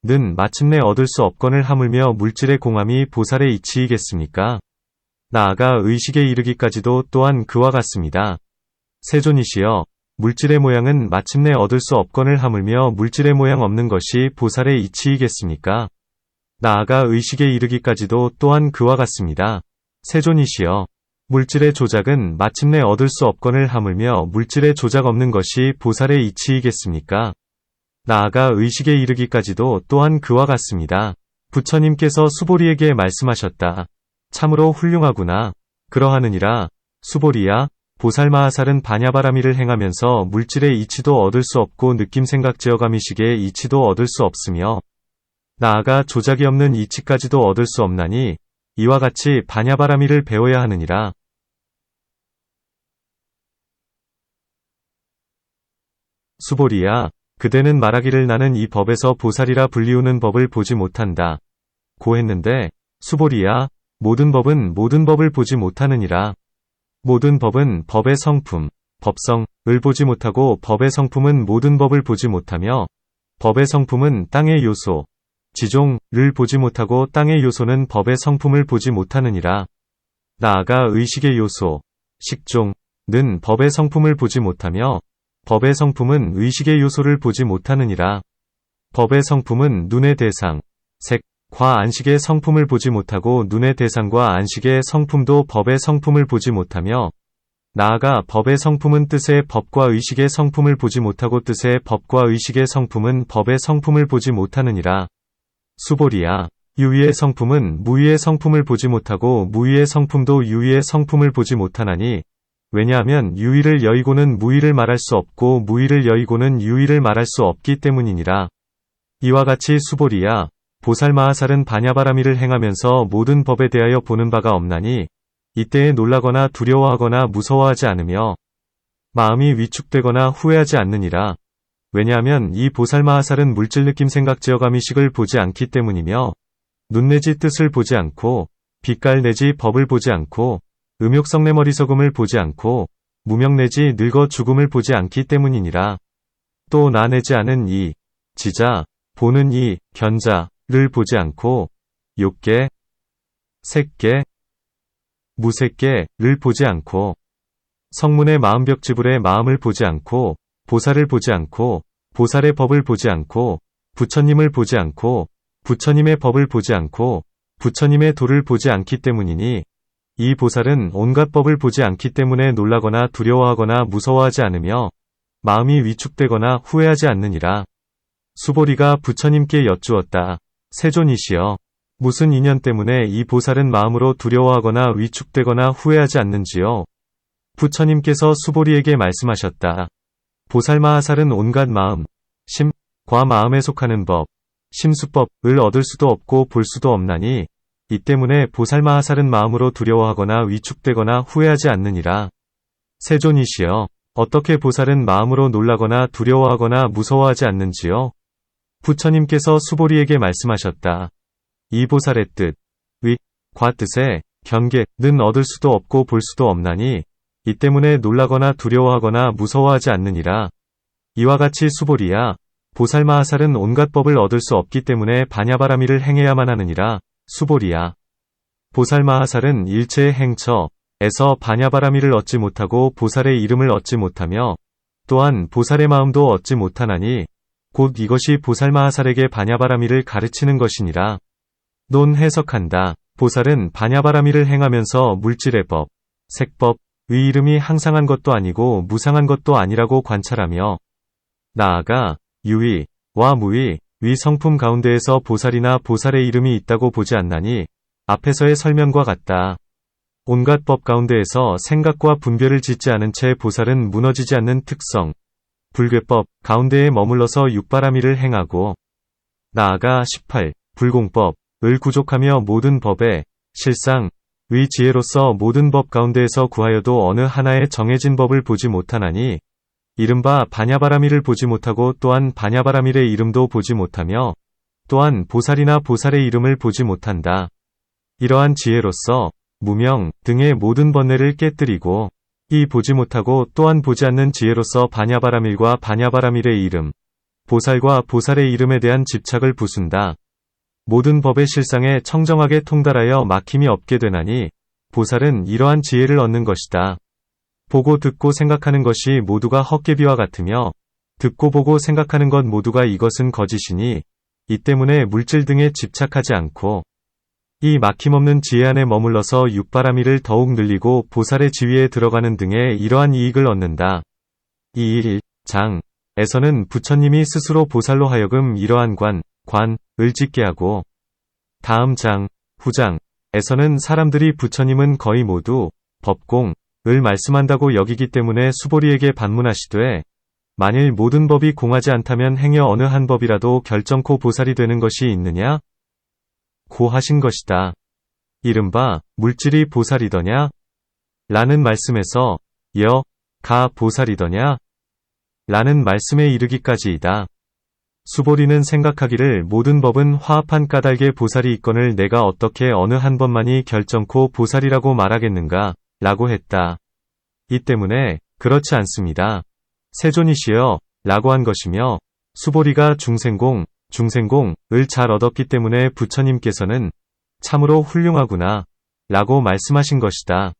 는 마침내 얻을 수 없건을 하물며 물질의 공함이 보살의 이치이겠습니까? 나아가 의식에 이르기까지도 또한 그와 같습니다. 세존이시여, 물질의 모양은 마침내 얻을 수 없건을 하물며 물질의 모양 없는 것이 보살의 이치이겠습니까? 나아가 의식에 이르기까지도 또한 그와 같습니다. 세존이시여, 물질의 조작은 마침내 얻을 수 없건을 하물며 물질의 조작 없는 것이 보살의 이치이겠습니까? 나아가 의식에 이르기까지도 또한 그와 같습니다. 부처님께서 수보리에게 말씀하셨다. 참으로 훌륭하구나. 그러하느니라. 수보리야, 보살마하살은 반야바라미를 행하면서 물질의 이치도 얻을 수 없고 느낌생각지어감이식의 이치도 얻을 수 없으며 나아가 조작이 없는 이치까지도 얻을 수 없나니 이와 같이 반야바라미를 배워야 하느니라. 수보리야, 그대는 말하기를 나는 이 법에서 보살이라 불리우는 법을 보지 못한다. 고 했는데, 수보리야, 모든 법은 모든 법을 보지 못하느니라. 모든 법은 법의 성품, 법성을 보지 못하고 법의 성품은 모든 법을 보지 못하며 법의 성품은 땅의 요소, 지종을 보지 못하고 땅의 요소는 법의 성품을 보지 못하느니라. 나아가 의식의 요소, 식종는 법의 성품을 보지 못하며 법의 성품은 의식의 요소를 보지 못하느니라. 법의 성품은 눈의 대상, 색과 안식의 성품을 보지 못하고 눈의 대상과 안식의 성품도 법의 성품을 보지 못하며 나아가 법의 성품은 뜻의 법과 의식의 성품을 보지 못하고 뜻의 법과 의식의 성품은 법의 성품을 보지 못하느니라. 수보리야, 유의의 성품은 무의의 성품을 보지 못하고 무의의 성품도 유의의 성품을 보지 못하나니 왜냐하면 유의를 여의고는 무의를 말할 수 없고 무의를 여의고는 유의를 말할 수 없기 때문이니라. 이와 같이 수보리야, 보살마하살은 반야바라미를 행하면서 모든 법에 대하여 보는 바가 없나니 이때에 놀라거나 두려워하거나 무서워하지 않으며 마음이 위축되거나 후회하지 않느니라. 왜냐하면 이 보살마하살은 물질 느낌 생각 지어감이식을 보지 않기 때문이며 눈 내지 뜻을 보지 않고 빛깔 내지 법을 보지 않고 음욕성 내 머리석음을 보지 않고 무명 내지 늙어 죽음을 보지 않기 때문이니라. 또 나 내지 않은 이 지자, 보는 이 견자를 보지 않고 욕계, 색계, 무색계를 보지 않고 성문의 마음벽지불의 마음을 보지 않고 보살을 보지 않고 보살의 법을 보지 않고 부처님을 보지 않고 부처님의 법을 보지 않고 부처님의 도를 보지 않기 때문이니 이 보살은 온갖 법을 보지 않기 때문에 놀라거나 두려워하거나 무서워하지 않으며 마음이 위축되거나 후회하지 않느니라. 수보리가 부처님께 여쭈었다. 세존이시여, 무슨 인연 때문에 이 보살은 마음으로 두려워하거나 위축되거나 후회하지 않는지요? 부처님께서 수보리에게 말씀하셨다. 보살마하살은 온갖 마음, 심과 마음에 속하는 법, 심수법을 얻을 수도 없고 볼 수도 없나니 이 때문에 보살마하살은 마음으로 두려워하거나 위축되거나 후회하지 않느니라. 세존이시여, 어떻게 보살은 마음으로 놀라거나 두려워하거나 무서워하지 않는지요? 부처님께서 수보리에게 말씀하셨다. 이 보살의 뜻, 과 뜻에 경계는 얻을 수도 없고 볼 수도 없나니 이 때문에 놀라거나 두려워하거나 무서워하지 않느니라. 이와 같이 수보리야, 보살마하살은 온갖 법을 얻을 수 없기 때문에 반야바라미를 행해야만 하느니라. 수보리야, 보살마하살은 일체의 행처에서 반야바라미를 얻지 못하고 보살의 이름을 얻지 못하며 또한 보살의 마음도 얻지 못하나니 곧 이것이 보살마하살에게 반야바라미를 가르치는 것이니라. 논 해석한다. 보살은 반야바라미를 행하면서 물질의 법, 색법, 의 이름이 항상한 것도 아니고 무상한 것도 아니라고 관찰하며 나아가 유의와 무의, 위 성품 가운데에서 보살이나 보살의 이름이 있다고 보지 않나니 앞에서의 설명과 같다. 온갖 법 가운데에서 생각과 분별을 짓지 않은 채 보살은 무너지지 않는 특성, 불괴법 가운데에 머물러서 육바라밀을 행하고 나아가 18. 불공법을 구족하며 모든 법의 실상, 의 지혜로서 모든 법 가운데에서 구하여도 어느 하나의 정해진 법을 보지 못하나니 이른바 바냐바라밀을 보지 못하고 또한 바냐바라밀의 이름도 보지 못하며 또한 보살이나 보살의 이름을 보지 못한다. 이러한 지혜로서 무명 등의 모든 번뇌를 깨뜨리고 이 보지 못하고 또한 보지 않는 지혜로서 바냐바라밀과 바냐바라밀의 이름, 보살과 보살의 이름에 대한 집착을 부순다. 모든 법의 실상에 청정하게 통달하여 막힘이 없게 되나니 보살은 이러한 지혜를 얻는 것이다. 보고 듣고 생각하는 것이 모두가 헛개비와 같으며 듣고 보고 생각하는 것 모두가 이것은 거짓이니 이 때문에 물질 등에 집착하지 않고 이 막힘없는 지혜 안에 머물러서 육바라밀을 더욱 늘리고 보살의 지위에 들어가는 등의 이러한 이익을 얻는다. 21장에서는 부처님이 스스로 보살로 하여금 이러한 관을 짓게 하고 다음 장, 후장에서는 사람들이 부처님은 거의 모두 법공을 말씀한다고 여기기 때문에 수보리에게 반문하시되 만일 모든 법이 공하지 않다면 행여 어느 한 법이라도 결정코 보살이 되는 것이 있느냐? 고 하신 것이다. 이른바 물질이 보살이더냐? 라는 말씀에서 가 보살이더냐? 라는 말씀에 이르기까지이다. 수보리는 생각하기를 모든 법은 화합한 까닭에 보살이 있거늘 내가 어떻게 어느 한 법만이 결정코 보살이라고 말하겠는가? 라고 했다. 이 때문에 그렇지 않습니다. 세존이시여 라고 한 것이며 수보리가 중생공을 잘 얻었기 때문에 부처님께서는 참으로 훌륭하구나 라고 말씀하신 것이다.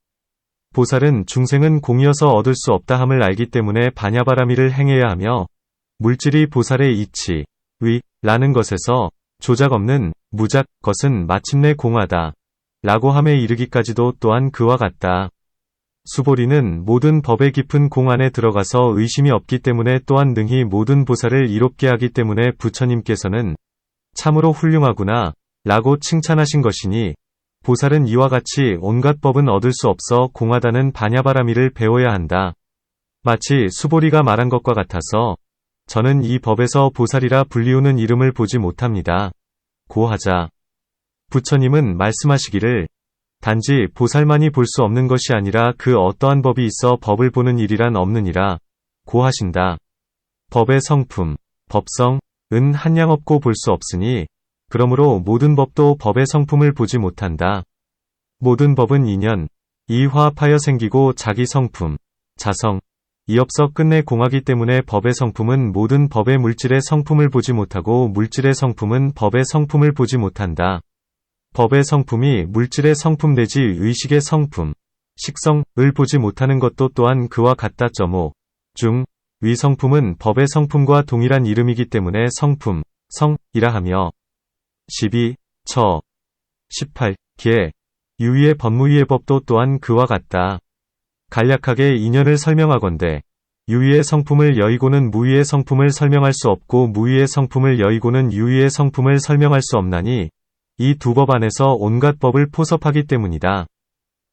보살은 중생은 공이어서 얻을 수 없다 함을 알기 때문에 바냐바라밀을 행해야 하며 물질이 보살의 이치, 라는 것에서 조작 없는 무작 것은 마침내 공하다 라고 함에 이르기까지도 또한 그와 같다. 수보리는 모든 법의 깊은 공 안에 들어가서 의심이 없기 때문에 또한 능히 모든 보살을 이롭게 하기 때문에 부처님께서는 참으로 훌륭하구나 라고 칭찬하신 것이니 보살은 이와 같이 온갖 법은 얻을 수 없어 공하다는 바냐바라밀을 배워야 한다. 마치 수보리가 말한 것과 같아서 저는 이 법에서 보살이라 불리우는 이름을 보지 못합니다. 고 하자 부처님은 말씀하시기를 단지 보살만이 볼 수 없는 것이 아니라 그 어떠한 법이 있어 법을 보는 일이란 없느니라 고 하신다. 법의 성품, 법성은 한량 없고 볼 수 없으니 그러므로 모든 법도 법의 성품을 보지 못한다. 모든 법은 인연, 이 화합하여 생기고 자기 성품, 자성, 이 없어 끝내 공하기 때문에 법의 성품은 모든 법의 물질의 성품을 보지 못하고 물질의 성품은 법의 성품을 보지 못한다. 법의 성품이 물질의 성품 내지 의식의 성품, 식성을 보지 못하는 것도 또한 그와 같다. 5. 위 성품은 법의 성품과 동일한 이름이기 때문에 성품, 성이라 하며 12. 18. 유의의 법무위의 법도 또한 그와 같다. 간략하게 인연을 설명하건대 유의의 성품을 여의고는 무의의 성품을 설명할 수 없고 무의의 성품을 여의고는 유의의 성품을 설명할 수 없나니 이 두 법 안에서 온갖 법을 포섭하기 때문이다.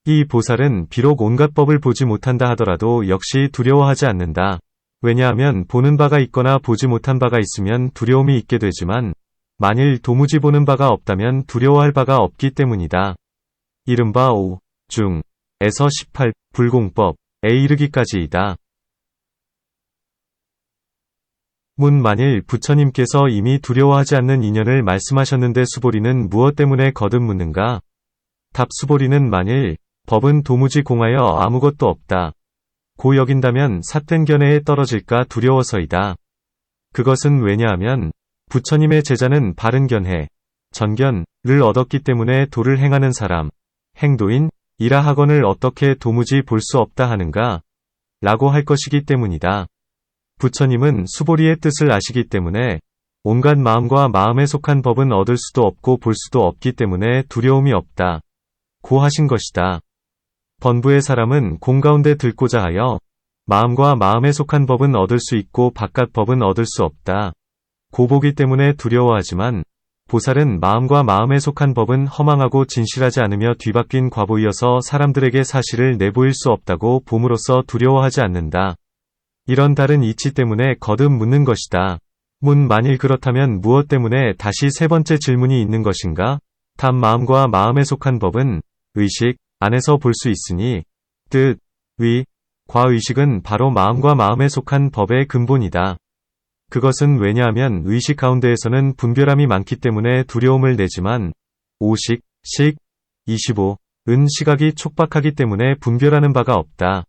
이 보살은 비록 온갖 법을 보지 못한다 하더라도 역시 두려워하지 않는다. 왜냐하면 보는 바가 있거나 보지 못한 바가 있으면 두려움이 있게 되지만 만일 도무지 보는 바가 없다면 두려워할 바가 없기 때문이다. 이른바 5중에서 18 불공법에 이르기까지이다. 만일 부처님께서 이미 두려워하지 않는 인연을 말씀하셨는데 수보리는 무엇 때문에 거듭 묻는가? 답 수보리는 만일 법은 도무지 공하여 아무것도 없다 고 여긴다면 삿된 견해에 떨어질까 두려워서이다. 그것은 왜냐하면 부처님의 제자는 바른 견해, 전견을 얻었기 때문에 도를 행하는 사람, 행도인, 이라 하거늘 어떻게 도무지 볼 수 없다 하는가? 라고 할 것이기 때문이다. 부처님은 수보리의 뜻을 아시기 때문에 온갖 마음과 마음에 속한 법은 얻을 수도 없고 볼 수도 없기 때문에 두려움이 없다 고 하신 것이다. 번부의 사람은 공 가운데 들고자 하여 마음과 마음에 속한 법은 얻을 수 있고 바깥 법은 얻을 수 없다 고 보기 때문에 두려워하지만 보살은 마음과 마음에 속한 법은 허망하고 진실하지 않으며 뒤바뀐 과보이어서 사람들에게 사실을 내보일 수 없다고 봄으로써 두려워하지 않는다. 이런 다른 이치 때문에 거듭 묻는 것이다. 만일 그렇다면 무엇 때문에 다시 세 번째 질문이 있는 것인가? 답 마음과 마음에 속한 법은 의식 안에서 볼 수 있으니 뜻, 위, 과의식은 바로 마음과 마음에 속한 법의 근본이다. 그것은 왜냐하면 의식 가운데에서는 분별함이 많기 때문에 두려움을 내지만 오식, 식, 25은 시각이 촉박하기 때문에 분별하는 바가 없다.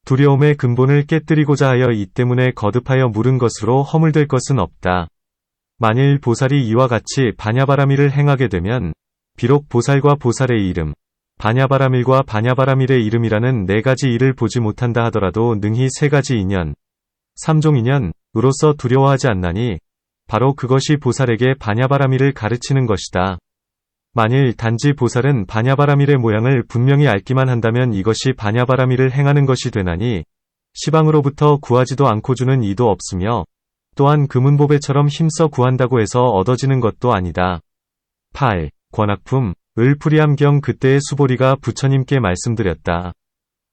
두려움의 근본을 깨뜨리고자 하여 이 때문에 거듭하여 물은 것으로 허물될 것은 없다. 만일 보살이 이와 같이 바냐바라밀을 행하게 되면 비록 보살과 보살의 이름, 바냐바라밀과 바냐바라밀의 이름이라는 네 가지 일을 보지 못한다 하더라도 능히 세 가지 인연, 삼종 인연으로서 두려워하지 않나니 바로 그것이 보살에게 바냐바라밀을 가르치는 것이다. 만일 단지 보살은 바냐바라밀의 모양을 분명히 알기만 한다면 이것이 바냐바라밀을 행하는 것이 되나니 시방으로부터 구하지도 않고 주는 이도 없으며 또한 금은보배처럼 힘써 구한다고 해서 얻어지는 것도 아니다. 8. 권학품 을풀이함경 그때의 수보리가 부처님께 말씀드렸다.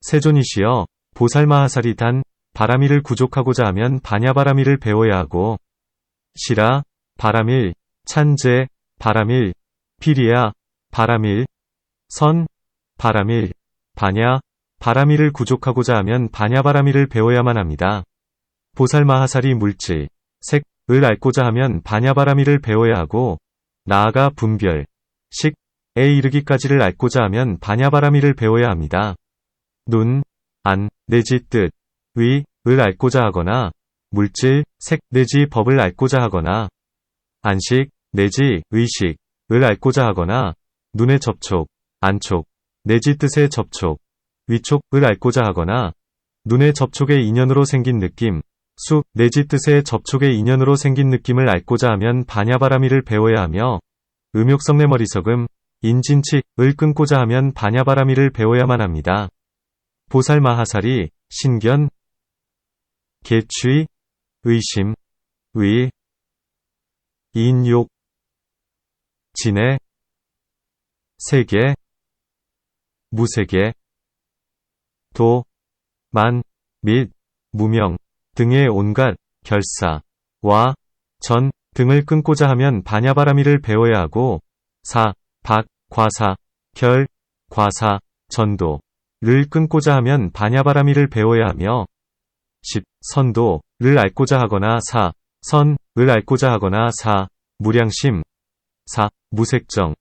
세존이시여, 보살마하살이 단 바라밀을 구족하고자 하면 바냐바라밀을 배워야 하고 시라, 바라밀, 찬제, 바라밀, 피리야, 바라밀, 선, 바라밀, 바냐, 바라밀을 구족하고자 하면 바냐바라밀을 배워야만 합니다. 보살마하살이 물질, 색을 앓고자 하면 바냐바라밀을 배워야 하고 나아가 분별, 식에 이르기까지를 앓고자 하면 바냐바라밀을 배워야 합니다. 눈, 안, 내지 뜻, 위를 앓고자 하거나 물질, 색 내지 법을 앓고자 하거나 안식 내지 의식을 앓고자 하거나 눈의 접촉, 안촉 내지 뜻의 접촉, 위촉을 앓고자 하거나 눈의 접촉의 인연으로 생긴 느낌, 수 내지 뜻의 접촉의 인연으로 생긴 느낌을 앓고자 하면 바냐바라밀을 배워야 하며 음욕성내머리석음, 인진치을 끊고자 하면 바냐바라밀을 배워야만 합니다. 보살마하살이 신견, 개취, 의심, 의, 인욕, 진해, 세계, 무세계, 도, 만, 및, 무명 등의 온갖 결사와 전 등을 끊고자 하면 바냐바라밀을 배워야 하고 사, 박, 과사, 결, 과사, 전도를 끊고자 하면 바냐바라밀을 배워야 하며 10. 선도를 앓고자 하거나 사, 선을 앓고자 하거나 사, 무량심, 사, 무색정,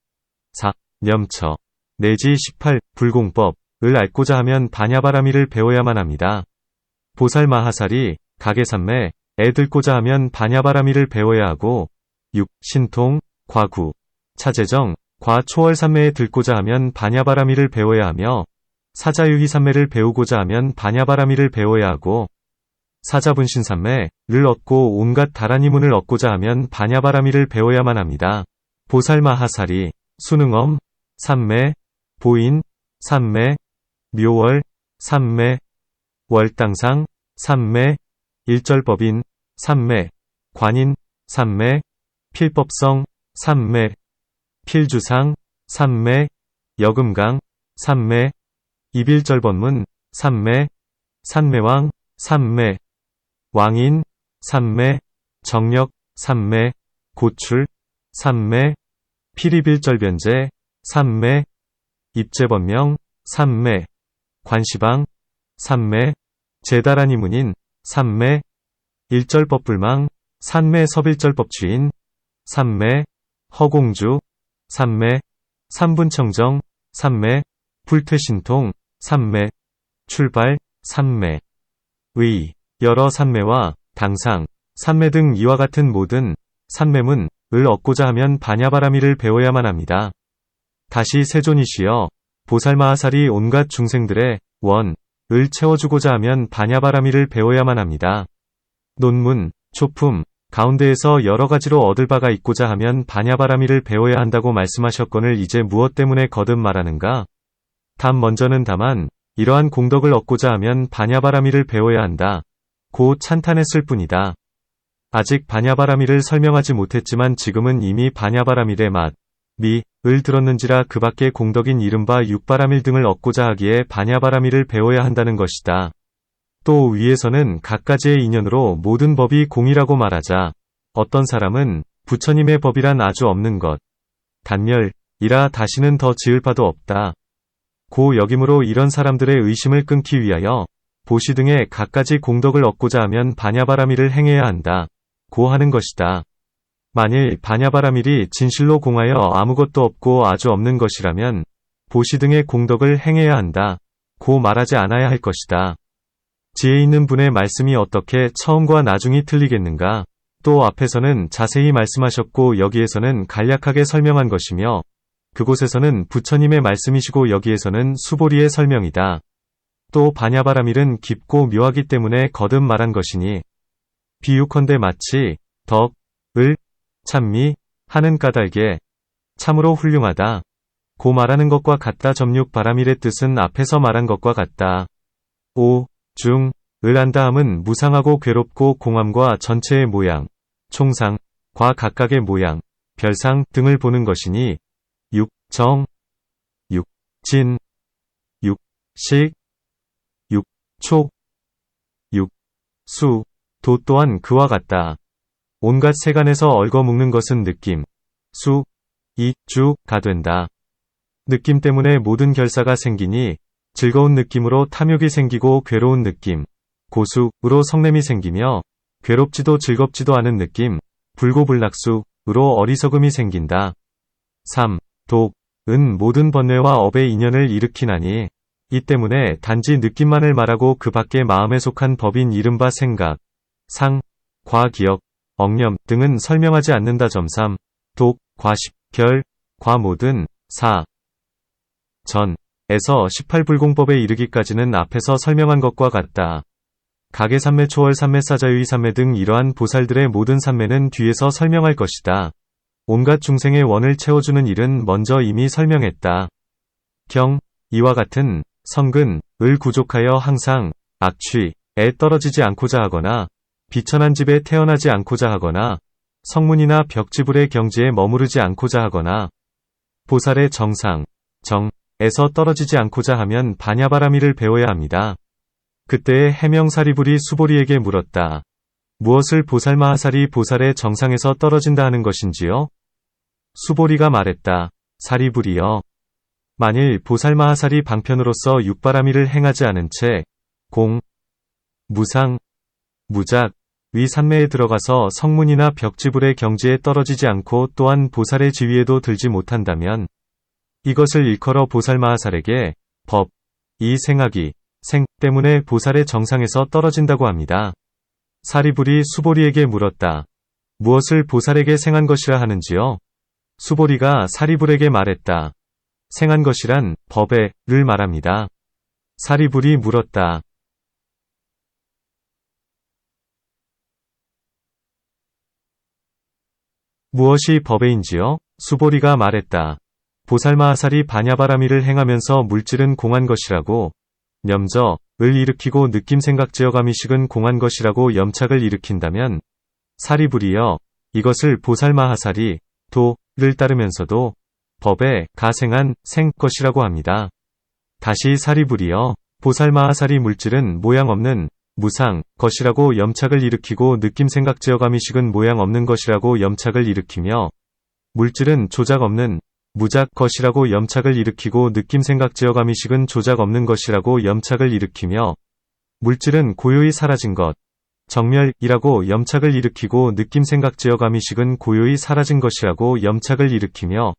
사, 념처, 내지 18. 불공법을 앓고자 하면 바냐바라밀을 배워야만 합니다. 보살마하살이 가계삼매에 들고자 하면 바냐바라밀을 배워야 하고 6. 신통, 과구, 차재정, 과초월삼매에 들고자 하면 바냐바라밀을 배워야 하며 사자유희삼매를 배우고자 하면 바냐바라밀을 배워야 하고 사자분신삼매를 얻고 온갖 다라니문을 얻고자 하면 바냐바라밀을 배워야만 합니다. 보살마하살이 수능엄, 삼매, 보인, 삼매, 묘월, 삼매, 월당상, 삼매, 일절법인, 삼매, 관인, 삼매, 필법성, 삼매, 필주상, 삼매, 여금강, 삼매, 입일절번문, 삼매, 산매왕, 삼매, 왕인, 삼매, 정력, 삼매, 고출, 삼매, 필입일절변제, 삼매, 입제번명, 삼매, 관시방, 삼매, 제다라니문인, 삼매, 일절법불망, 삼매 섭일절법주인, 삼매, 허공주, 삼매, 삼분청정, 삼매, 불퇴신통, 삼매, 출발, 삼매, 의, 여러 삼매와 당상, 삼매 등 이와 같은 모든 삼매문을 얻고자 하면 바냐바라밀을 배워야만 합니다. 다시 세존이시여, 보살마하살이 온갖 중생들의 원을 채워주고자 하면 바냐바라밀을 배워야만 합니다. 논문, 초품, 가운데에서 여러 가지로 얻을 바가 있고자 하면 바냐바라밀을 배워야 한다고 말씀하셨거늘 이제 무엇 때문에 거듭 말하는가? 먼저는 다만 이러한 공덕을 얻고자 하면 바냐바라밀을 배워야 한다. 고 찬탄했을 뿐이다. 아직 반야바라밀을 설명하지 못했지만 지금은 이미 반야바라밀의 맛, 미,을 들었는지라 그 밖의 공덕인 이른바 육바라밀 등을 얻고자 하기에 반야바라밀을 배워야 한다는 것이다. 또 위에서는 갖가지의 인연으로 모든 법이 공이라고 말하자 어떤 사람은 부처님의 법이란 아주 없는 것, 단멸이라 다시는 더 지을 바도 없다. 고 여김으로 이런 사람들의 의심을 끊기 위하여 보시 등의 갖가지 공덕을 얻고자 하면 반야바라밀을 행해야 한다. 고 하는 것이다. 만일 반야바라밀이 진실로 공하여 아무것도 없고 아주 없는 것이라면 보시 등의 공덕을 행해야 한다. 고 말하지 않아야 할 것이다. 지혜 있는 분의 말씀이 어떻게 처음과 나중이 틀리겠는가? 또 앞에서는 자세히 말씀하셨고 여기에서는 간략하게 설명한 것이며 그곳에서는 부처님의 말씀이시고 여기에서는 수보리의 설명이다. 또 반야바라밀은 깊고 묘하기 때문에 거듭 말한 것이니 비유컨대 마치 덕, 을, 찬미, 하는 까닭에 참으로 훌륭하다. 고 말하는 것과 같다. 점육 바라밀의 뜻은 앞에서 말한 것과 같다. 오, 중, 을 안다함은 무상하고 괴롭고 공함과 전체의 모양, 총상, 과 각각의 모양, 별상 등을 보는 것이니 육, 정, 육, 진, 육, 식, 육, 촉, 육, 수, 도 또한 그와 같다. 온갖 세간에서 얽어묶는 것은 느낌, 수, 이, 주가 된다. 느낌 때문에 모든 결사가 생기니 즐거운 느낌으로 탐욕이 생기고 괴로운 느낌, 고수로 성냄이 생기며 괴롭지도 즐겁지도 않은 느낌, 불고불락수로 어리석음이 생긴다. 3. 독, 은 모든 번뇌와 업의 인연을 일으키나니 이 때문에 단지 느낌만을 말하고 그 밖의 마음에 속한 법인 이른바 생각, 상, 과 기억, 억념 등은 설명하지 않는다. 점 3. 독, 과십, 결, 과 모든 4. 전, 에서 18불공법에 이르기까지는 앞에서 설명한 것과 같다. 각의 삼매 초월 삼매 사자유의 삼매 등 이러한 보살들의 모든 삼매는 뒤에서 설명할 것이다. 온갖 중생의 원을 채워주는 일은 먼저 이미 설명했다. 경, 이와 같은 성근, 을 구족하여 항상 악취에 떨어지지 않고자 하거나 비천한 집에 태어나지 않고자 하거나 성문이나 벽지불의 경지에 머무르지 않고자 하거나 보살의 정상, 정에서 떨어지지 않고자 하면 반야바라밀을 배워야 합니다. 그때에 해명사리불이 수보리에게 물었다. 무엇을 보살마하살이 보살의 정상에서 떨어진다 하는 것인지요? 수보리가 말했다. 사리불이여. 만일 보살마하살이 방편으로서 육바라밀을 행하지 않은 채 공, 무상, 무작, 위 삼매에 들어가서 성문이나 벽지불의 경지에 떨어지지 않고 또한 보살의 지위에도 들지 못한다면 이것을 일컬어 보살마하살에게 법, 이 생하기, 생 때문에 보살의 정상에서 떨어진다고 합니다. 사리불이 수보리에게 물었다. 무엇을 보살에게 생한 것이라 하는지요? 수보리가 사리불에게 말했다. 생한 것이란 법에를 말합니다. 사리불이 물었다. 무엇이 법에인지요? 수보리가 말했다. 보살마하살이 반야바라밀을 행하면서 물질은 공한 것이라고, 염저, 을 일으키고 느낌 생각 지어감이식은 공한 것이라고 염착을 일으킨다면, 사리불이여, 이것을 보살마하살이, 도를 따르면서도, 법에 가생한 생 것이라고 합니다. 다시 사리불이여, 보살마하살이 물질은 모양 없는, 무상, 것이라고 염착을 일으키고 느낌 생각 지어감이식은 모양 없는 것이라고 염착을 일으키며, 물질은 조작 없는, 무작 것이라고 염착을 일으키고 느낌 생각 지어감이식은 조작 없는 것이라고 염착을 일으키며, 물질은 고요히 사라진 것, 정멸이라고 염착을 일으키고 느낌 생각 지어감이식은 고요히 사라진 것이라고 염착을 일으키며,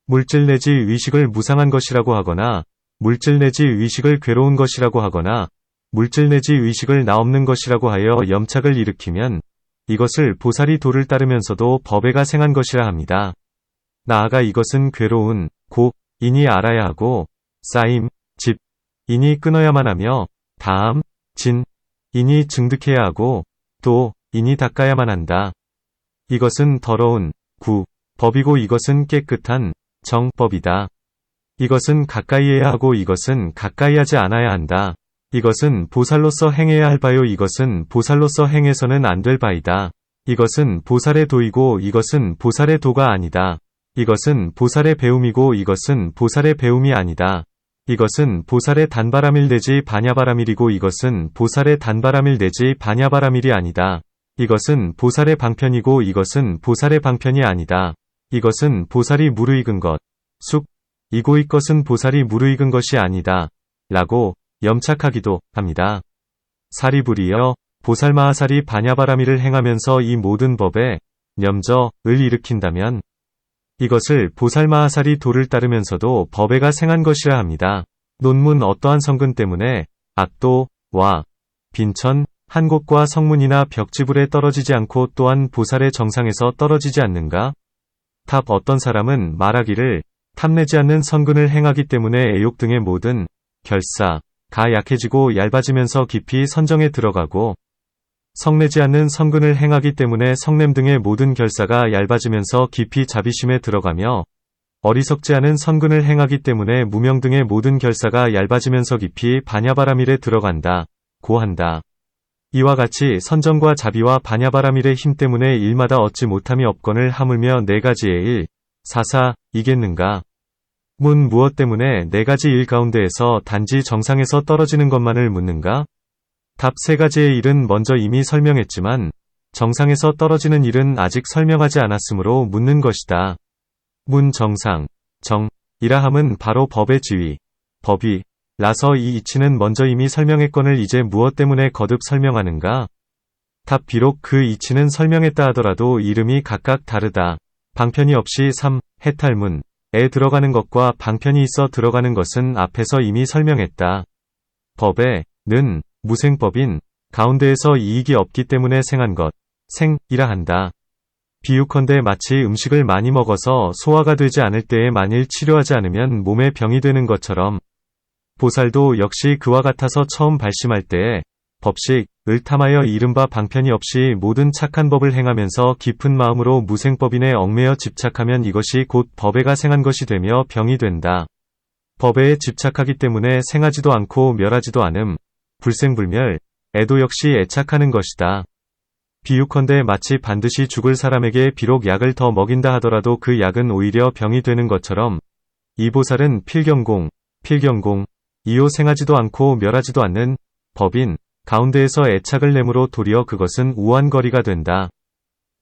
물질 내지 의식을 무상한 것이라고 하거나, 물질 내지 의식을 괴로운 것이라고 하거나, 물질 내지 의식을 나 없는 것이라고 하여 염착을 일으키면, 이것을 보살이 도를 따르면서도 법에가 생한 것이라 합니다. 나아가 이것은 괴로운, 고, 인이 알아야 하고, 쌓임, 집, 인이 끊어야만 하며, 다함, 진, 인이 증득해야 하고, 도, 인이 닦아야만 한다. 이것은 더러운, 구, 법이고 이것은 깨끗한, 정, 법이다. 이것은 가까이 해야 하고 이것은 가까이 하지 않아야 한다. 이것은 보살로서 행해야 할 바요 이것은 보살로서 행해서는 안 될 바이다. 이것은 보살의 도이고 이것은 보살의 도가 아니다. 이것은 보살의 배움이고 이것은 보살의 배움이 아니다. 이것은 보살의 단바라밀 내지 반야바라밀이고 이것은 보살의 단바라밀 내지 반야바라밀이 아니다. 이것은 보살의 방편이고 이것은 보살의 방편이 아니다. 이것은 보살이 무르익은 것, 숙, 이고 이 것은 보살이 무르익은 것이 아니다. 라고 염착하기도 합니다. 사리부리여, 보살마하살이 반야바라밀을 행하면서 이 모든 법에 염저을 일으킨다면 이것을 보살마하살이 도를 따르면서도 법에가 생한 것이라 합니다. 논문 어떠한 성근 때문에 악도와 빈천, 한 곳과 성문이나 벽지불에 떨어지지 않고 또한 보살의 정상에서 떨어지지 않는가? 답 어떤 사람은 말하기를 탐내지 않는 성근을 행하기 때문에 애욕 등의 모든 결사가 약해지고 얇아지면서 깊이 선정에 들어가고 성내지 않는 성근을 행하기 때문에 성냄 등의 모든 결사가 얇아지면서 깊이 자비심에 들어가며 어리석지 않은 성근을 행하기 때문에 무명 등의 모든 결사가 얇아지면서 깊이 반야바라밀에 들어간다. 고 한다. 이와 같이 선정과 자비와 반야바라밀의 힘 때문에 일마다 얻지 못함이 없건을 하물며 네 가지의 일, 사사이겠는가? 문 무엇 때문에 네 가지 일 가운데에서 단지 정상에서 떨어지는 것만을 묻는가? 답 세 가지의 일은 먼저 이미 설명했지만 정상에서 떨어지는 일은 아직 설명하지 않았으므로 묻는 것이다. 문 정상, 정이라 함은 바로 법의 지위, 법이 라서 이 이치는 먼저 이미 설명했건을 이제 무엇 때문에 거듭 설명하는가? 답 비록 그 이치는 설명했다 하더라도 이름이 각각 다르다. 방편이 없이 해탈문에 들어가는 것과 방편이 있어 들어가는 것은 앞에서 이미 설명했다. 법에는 무생법인 가운데에서 이익이 없기 때문에 생한 것, 생이라 한다. 비유컨대 마치 음식을 많이 먹어서 소화가 되지 않을 때에 만일 치료하지 않으면 몸에 병이 되는 것처럼 보살도 역시 그와 같아서 처음 발심할 때에 법식을 탐하여 이른바 방편이 없이 모든 착한 법을 행하면서 깊은 마음으로 무생법인에 얽매여 집착하면 이것이 곧 법에가 생한 것이 되며 병이 된다. 법에에 집착하기 때문에 생하지도 않고 멸하지도 않음, 불생불멸, 애도 역시 애착하는 것이다. 비유컨대 마치 반드시 죽을 사람에게 비록 약을 더 먹인다 하더라도 그 약은 오히려 병이 되는 것처럼 이 보살은 필경공, 이요 생하지도 않고 멸하지도 않는 법인 가운데에서 애착을 내므로 도리어 그것은 우한 거리가 된다.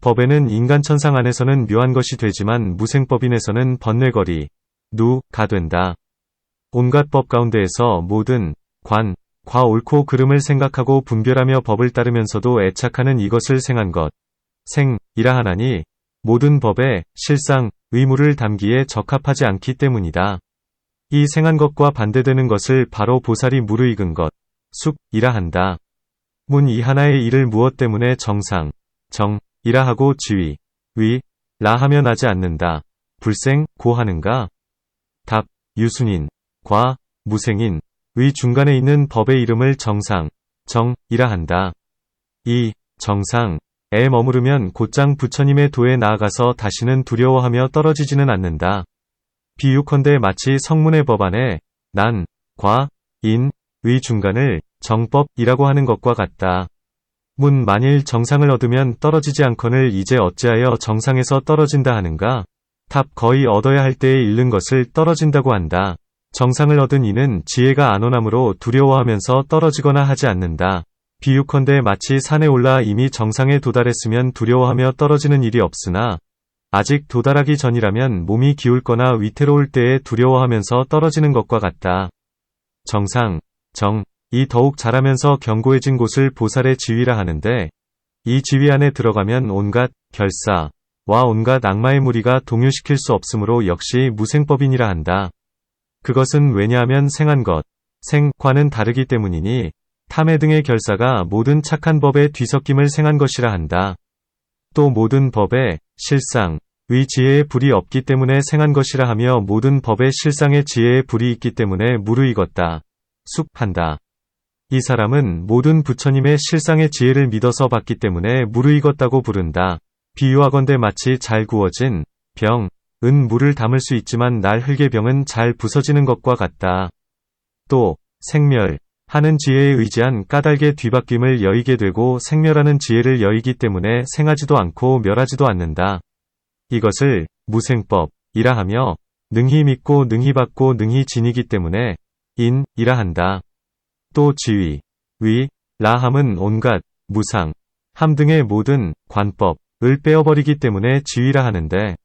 법에는 인간천상 안에서는 묘한 것이 되지만 무생법인에서는 번뇌거리, 누가 된다. 온갖 법 가운데에서 모든 과 옳고 그름을 생각하고 분별하며 법을 따르면서도 애착하는 이것을 생한 것, 생이라 하나니 모든 법에 실상, 의무를 담기에 적합하지 않기 때문이다. 이 생한 것과 반대되는 것을 바로 보살이 무르익은 것, 숙이라 한다. 문 이 하나의 일을 무엇 때문에 정상, 정이라 하고 지위, 위라 하며 나지 않는다. 불생, 고 하는가? 답, 유순인, 과, 무생인, 의 중간에 있는 법의 이름을 정상, 정이라 한다. 이 정상에 머무르면 곧장 부처님의 도에 나아가서 다시는 두려워하며 떨어지지는 않는다. 비유컨대 마치 성문의 법 안에 난, 과, 인, 의 중간을 정법이라고 하는 것과 같다. 문 만일 정상을 얻으면 떨어지지 않거늘 이제 어찌하여 정상에서 떨어진다 하는가? 답 거의 얻어야 할 때에 잃는 것을 떨어진다고 한다. 정상을 얻은 이는 지혜가 안 오나므로 두려워하면서 떨어지거나 하지 않는다. 비유컨대 마치 산에 올라 이미 정상에 도달했으면 두려워하며 떨어지는 일이 없으나 아직 도달하기 전이라면 몸이 기울거나 위태로울 때에 두려워하면서 떨어지는 것과 같다. 정상, 정이 더욱 자라면서 견고해진 곳을 보살의 지위라 하는데 이 지위 안에 들어가면 온갖 결사와 온갖 악마의 무리가 동요시킬 수 없으므로 역시 무생법인이라 한다. 그것은 왜냐하면 생한 것, 생과는 다르기 때문이니 탐해 등의 결사가 모든 착한 법의 뒤섞임을 생한 것이라 한다. 또 모든 법에 실상, 의 지혜의 불이 없기 때문에 생한 것이라 하며 모든 법의 실상의 지혜의 불이 있기 때문에 무르익었다. 숙한다. 이 사람은 모든 부처님의 실상의 지혜를 믿어서 받기 때문에 무르익었다고 부른다. 비유하건대 마치 잘 구워진 병, 은 물을 담을 수 있지만 날 흙의 병은 잘 부서지는 것과 같다. 또 생멸, 하는 지혜에 의지한 까닭의 뒤바뀜을 여의게 되고 생멸하는 지혜를 여의기 때문에 생하지도 않고 멸하지도 않는다. 이것을 무생법이라 하며 능히 믿고 능히 받고 능히 지니기 때문에 인이라 한다. 또 지위, 위, 라함은 온갖 무상, 함 등의 모든 관법을 빼어버리기 때문에 지위라 하는데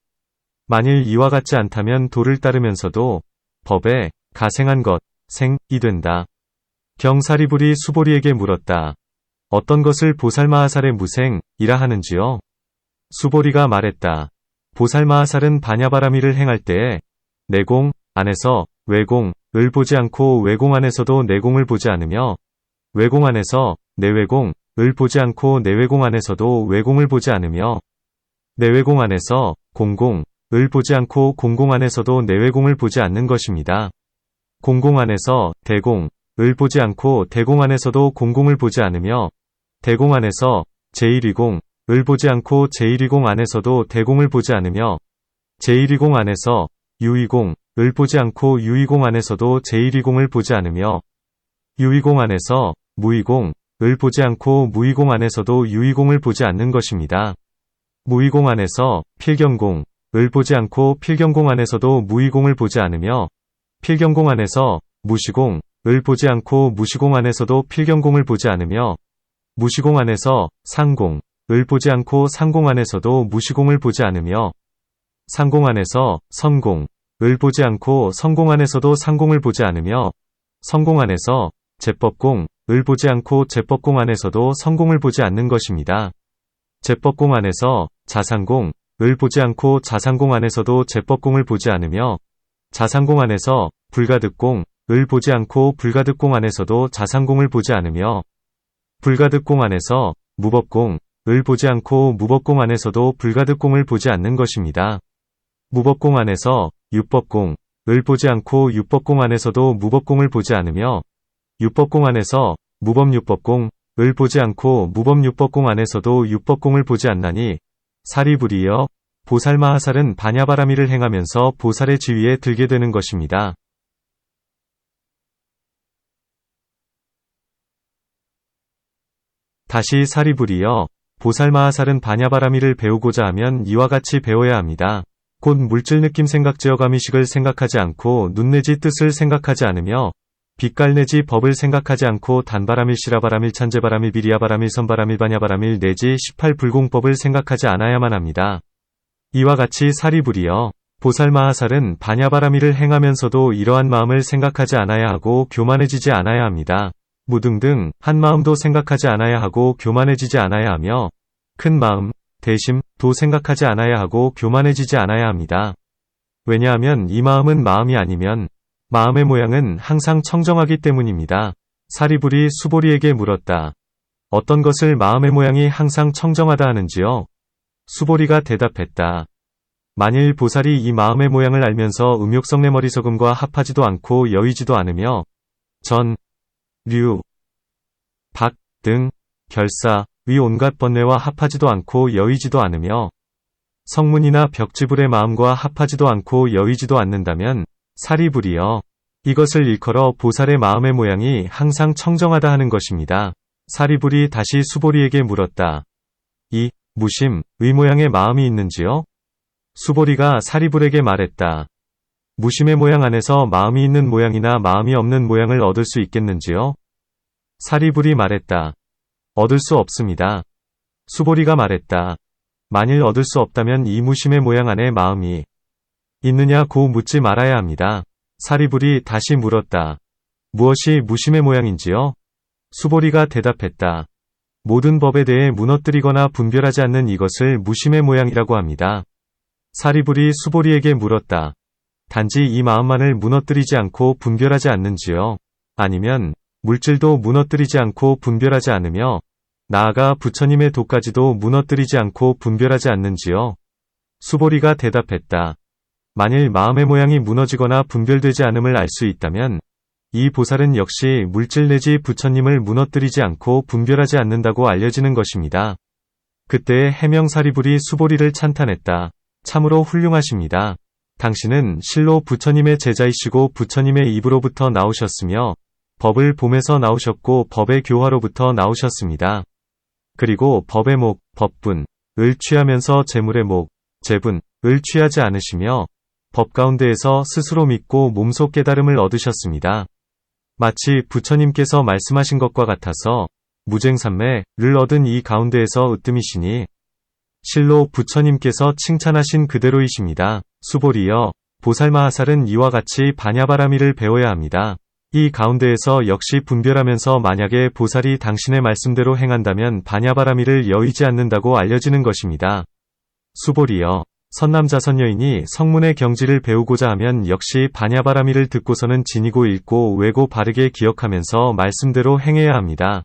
만일 이와 같지 않다면 도를 따르면서도 법에 가생한 것, 생이 된다. 경사리불이 수보리에게 물었다. 어떤 것을 보살마하살의 무생이라 하는지요? 수보리가 말했다. 보살마하살은 반야바라미를 행할 때에 내공 안에서 외공을 보지 않고 외공 안에서도 내공을 보지 않으며 외공 안에서 내외공을 보지 않고 내외공 안에서도 외공을 보지 않으며 내외공 안에서 공공을 보지 않고 공공 안에서도 내외공을 보지 않는 것입니다. 공공 안에서 대공을 보지 않고 대공 안에서도 공공을 보지 않으며 대공 안에서 제1위공을 보지 않고 제1위공 안에서도 대공을 보지 않으며 제1위공 안에서 유위공을 보지 않고 유위공 안에서도 제1위공을 보지 않으며 유위공 안에서 무위공을 보지 않고 무위공 안에서도 유위공을 보지 않는 것입니다. 무위공 안에서 필경공을 보지 않고 필경공 안에서도 무위공을 보지 않으며 필경공 안에서 무시공을 보지 않고 무시공 안에서도 필경공을 보지 않으며 무시공 안에서 상공을 보지 않고 상공 안에서도 무시공을 보지 않으며 상공 안에서 성공을 보지 않고 성공 안에서도 상공을 보지 않으며 성공 안에서 제법공을 보지 않고 제법공 안에서도 성공을 보지 않는 것입니다. 제법공 안에서 자상공을 보지 않고 자상공 안에서도 제법공을 보지 않으며 자상공 안에서 불가득공을 보지 않고 불가득공 안에서도 자상공을 보지 않으며 불가득공 안에서 무법공을 보지 않고 무법공 안에서도 불가득공을 보지 않는 것입니다. 무법공 안에서 유법공을 보지 않고 유법공 안에서도 무법공을 보지 않으며 유법공 안에서 무법유법공을 보지 않고 무법유법공 안에서도 유법공을 보지 않나니 사리불이여 보살마하살은 반야바라미를 행하면서 보살의 지위에 들게 되는 것입니다. 다시 사리불이여 보살마하살은 반야바라미를 배우고자 하면 이와 같이 배워야 합니다. 곧 물질 느낌 생각 제어감이식을 생각하지 않고 눈 내지 뜻을 생각하지 않으며 빛깔 내지 법을 생각하지 않고 단바라밀 시라바라밀 찬제바라밀 비리아바라밀 선바라밀 반야바라밀 내지 18불공법을 생각하지 않아야만 합니다. 이와 같이 사리불이여 보살마하살은 반야바라밀을 행하면서도 이러한 마음을 생각하지 않아야 하고 교만해지지 않아야 합니다. 무등등 한 마음도 생각하지 않아야 하고 교만해지지 않아야 하며 큰 마음, 대심도 생각하지 않아야 하고 교만해지지 않아야 합니다. 왜냐하면 이 마음은 마음이 아니면 마음의 모양은 항상 청정하기 때문입니다. 사리불이 수보리에게 물었다. 어떤 것을 마음의 모양이 항상 청정하다 하는지요? 수보리가 대답했다. 만일 보살이 이 마음의 모양을 알면서 음욕성내 머리석음과 합하지도 않고 여의지도 않으며 전, 류, 박 등 결사, 위 온갖 번뇌와 합하지도 않고 여의지도 않으며 성문이나 벽지불의 마음과 합하지도 않고 여의지도 않는다면 사리불이여 이것을 일컬어 보살의 마음의 모양이 항상 청정하다 하는 것입니다. 사리불이 다시 수보리에게 물었다. 이 무심의 모양의 마음이 있는지요? 수보리가 사리불에게 말했다. 무심의 모양 안에서 마음이 있는 모양이나 마음이 없는 모양을 얻을 수 있겠는지요? 사리불이 말했다. 얻을 수 없습니다. 수보리가 말했다. 만일 얻을 수 없다면 이 무심의 모양 안에 마음이 있느냐고 묻지 말아야 합니다. 사리불이 다시 물었다. 무엇이 무심의 모양인지요? 수보리가 대답했다. 모든 법에 대해 무너뜨리거나 분별하지 않는 이것을 무심의 모양이라고 합니다. 사리불이 수보리에게 물었다. 단지 이 마음만을 무너뜨리지 않고 분별하지 않는지요? 아니면 물질도 무너뜨리지 않고 분별하지 않으며 나아가 부처님의 도까지도 무너뜨리지 않고 분별하지 않는지요? 수보리가 대답했다. 만일 마음의 모양이 무너지거나 분별되지 않음을 알 수 있다면 이 보살은 역시 물질 내지 부처님을 무너뜨리지 않고 분별하지 않는다고 알려지는 것입니다. 그때의 해명사리불이 수보리를 찬탄했다. 참으로 훌륭하십니다. 당신은 실로 부처님의 제자이시고 부처님의 입으로부터 나오셨으며 법을 봄에서 나오셨고 법의 교화로부터 나오셨습니다. 그리고 법의 목, 법분, 을 취하면서 재물의 목, 재분, 을 취하지 않으시며 법 가운데에서 스스로 믿고 몸소 깨달음을 얻으셨습니다. 마치 부처님께서 말씀하신 것과 같아서 무쟁삼매를 얻은 이 가운데에서 으뜸이시니 실로 부처님께서 칭찬하신 그대로이십니다. 수보리여, 보살마하살은 이와 같이 반야바라미를 배워야 합니다. 이 가운데에서 역시 분별하면서 만약에 보살이 당신의 말씀대로 행한다면 반야바라미를 여의지 않는다고 알려지는 것입니다. 수보리여, 선남자 선여인이 성문의 경지를 배우고자 하면 역시 반야바라미를 듣고서는 지니고 읽고 외고 바르게 기억하면서 말씀대로 행해야 합니다.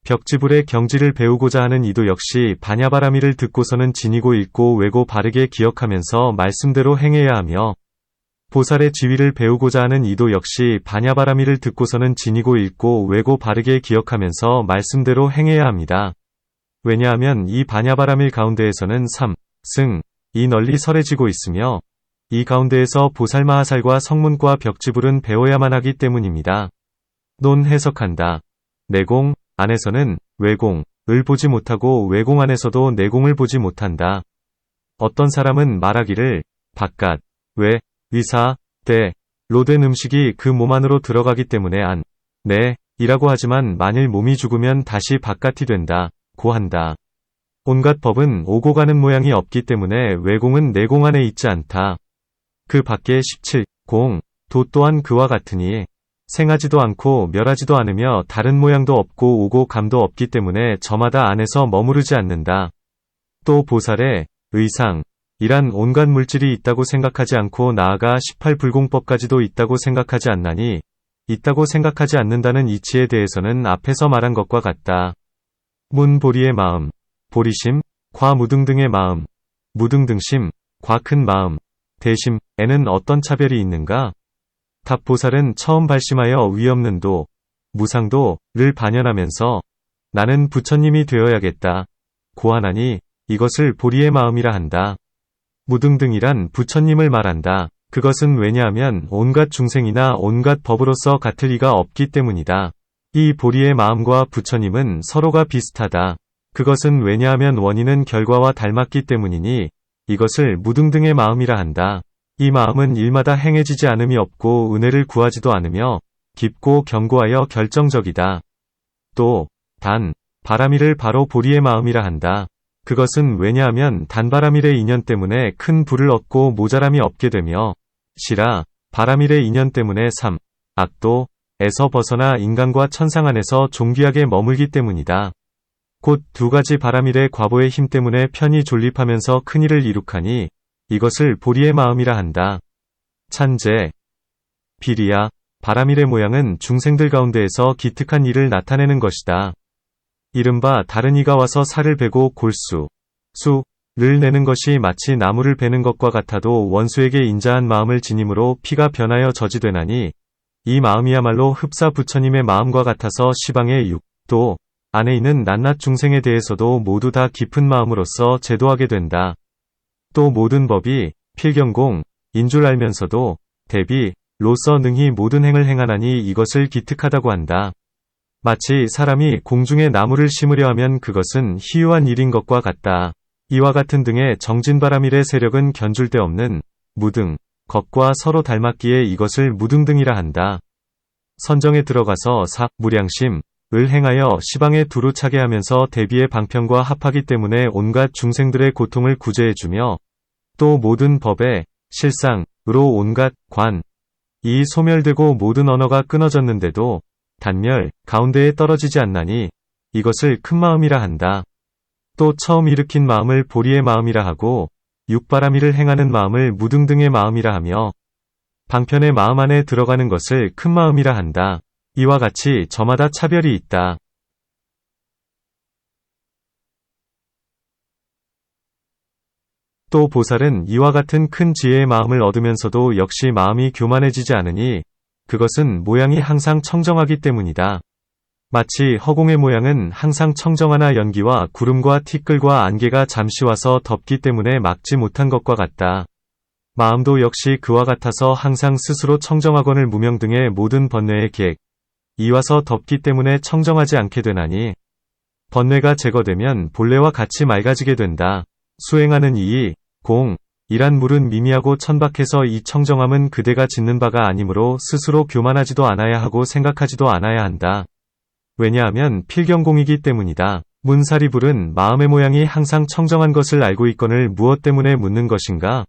벽지불의 경지를 배우고자 하는 이도 역시 반야바라미를 듣고서는 지니고 읽고 외고 바르게 기억하면서 말씀대로 행해야 하며 보살의 지위를 배우고자 하는 이도 역시 반야바라미를 듣고서는 지니고 읽고 외고 바르게 기억하면서 말씀대로 행해야 합니다. 왜냐하면 이 반야바라밀 가운데에서는 삼승, 이 널리 설해지고 있으며 이 가운데에서 보살마하살과 성문과 벽지불은 배워야만 하기 때문입니다. 논 해석한다. 내공 안에서는 외공을 보지 못하고 외공 안에서도 내공을 보지 못한다. 어떤 사람은 말하기를 바깥, 외, 위사, 대,로 된 음식이 그 몸 안으로 들어가기 때문에 안, 내, 이라고 하지만 만일 몸이 죽으면 다시 바깥이 된다, 고 한다. 온갖 법은 오고 가는 모양이 없기 때문에 외공은 내공 안에 있지 않다. 그 밖에 17공, 도 또한 그와 같으니 생하지도 않고 멸하지도 않으며 다른 모양도 없고 오고 감도 없기 때문에 저마다 안에서 머무르지 않는다. 또 보살의 의상, 이란 온갖 물질이 있다고 생각하지 않고 나아가 18불공법까지도 있다고 생각하지 않나니 있다고 생각하지 않는다는 이치에 대해서는 앞에서 말한 것과 같다. 문보리의 마음, 보리심, 과무등등의 마음, 무등등심, 과큰 마음, 대심에는 어떤 차별이 있는가? 답보살은 처음 발심하여 위없는 도, 무상도를 반연하면서 나는 부처님이 되어야겠다, 고하나니 이것을 보리의 마음이라 한다. 무등등이란 부처님을 말한다. 그것은 왜냐하면 온갖 중생이나 온갖 법으로서 같을 리가 없기 때문이다. 이 보리의 마음과 부처님은 서로가 비슷하다. 그것은 왜냐하면 원인은 결과와 닮았기 때문이니 이것을 무등등의 마음이라 한다. 이 마음은 일마다 행해지지 않음이 없고 은혜를 구하지도 않으며 깊고 견고하여 결정적이다. 또 단, 바라미를 바로 보리의 마음이라 한다. 그것은 왜냐하면 단바라밀의 인연 때문에 큰 부를 얻고 모자람이 없게 되며 시라, 바라밀의 인연 때문에 악도에서 벗어나 인간과 천상 안에서 존귀하게 머물기 때문이다. 곧 두 가지 바라밀의 과보의 힘 때문에 편히 존립하면서 큰일을 이룩하니 이것을 보리의 마음이라 한다. 찬제, 비리야, 바라밀의 모양은 중생들 가운데에서 기특한 일을 나타내는 것이다. 이른바 다른 이가 와서 살을 베고 골수, 수를 내는 것이 마치 나무를 베는 것과 같아도 원수에게 인자한 마음을 지님으로 피가 변하여 젖이 되나니 이 마음이야말로 흡사 부처님의 마음과 같아서 시방의 육도 안에 있는 낱낱 중생에 대해서도 모두 다 깊은 마음으로써 제도하게 된다. 또 모든 법이 필경공인 줄 알면서도 대비로서 능히 모든 행을 행하나니 이것을 기특하다고 한다. 마치 사람이 공중에 나무를 심으려 하면 그것은 희유한 일인 것과 같다. 이와 같은 등의 정진바라밀의 세력은 견줄 데 없는 무등, 것과 서로 닮았기에 이것을 무등등이라 한다. 선정에 들어가서 무량심을 행하여 시방에 두루 차게 하면서 대비의 방편과 합하기 때문에 온갖 중생들의 고통을 구제해주며 또 모든 법의 실상으로 온갖 관이 소멸되고 모든 언어가 끊어졌는데도 단멸 가운데에 떨어지지 않나니 이것을 큰 마음이라 한다. 또 처음 일으킨 마음을 보리의 마음이라 하고 육바라밀을 행하는 마음을 무등등의 마음이라 하며 방편의 마음 안에 들어가는 것을 큰 마음이라 한다. 이와 같이 저마다 차별이 있다. 또 보살은 이와 같은 큰 지혜의 마음을 얻으면서도 역시 마음이 교만해지지 않으니 그것은 모양이 항상 청정하기 때문이다. 마치 허공의 모양은 항상 청정하나 연기와 구름과 티끌과 안개가 잠시 와서 덮기 때문에 막지 못한 것과 같다. 마음도 역시 그와 같아서 항상 스스로 청정하거늘 무명 등의 모든 번뇌의 객, 이와서 덮기 때문에 청정하지 않게 되나니 번뇌가 제거되면 본래와 같이 맑아지게 된다. 수행하는 이, 공, 이란 물은 미미하고 천박해서 이 청정함은 그대가 짓는 바가 아니므로 스스로 교만하지도 않아야 하고 생각하지도 않아야 한다. 왜냐하면 필경공이기 때문이다. 문사리불은 마음의 모양이 항상 청정한 것을 알고 있거늘 무엇 때문에 묻는 것인가?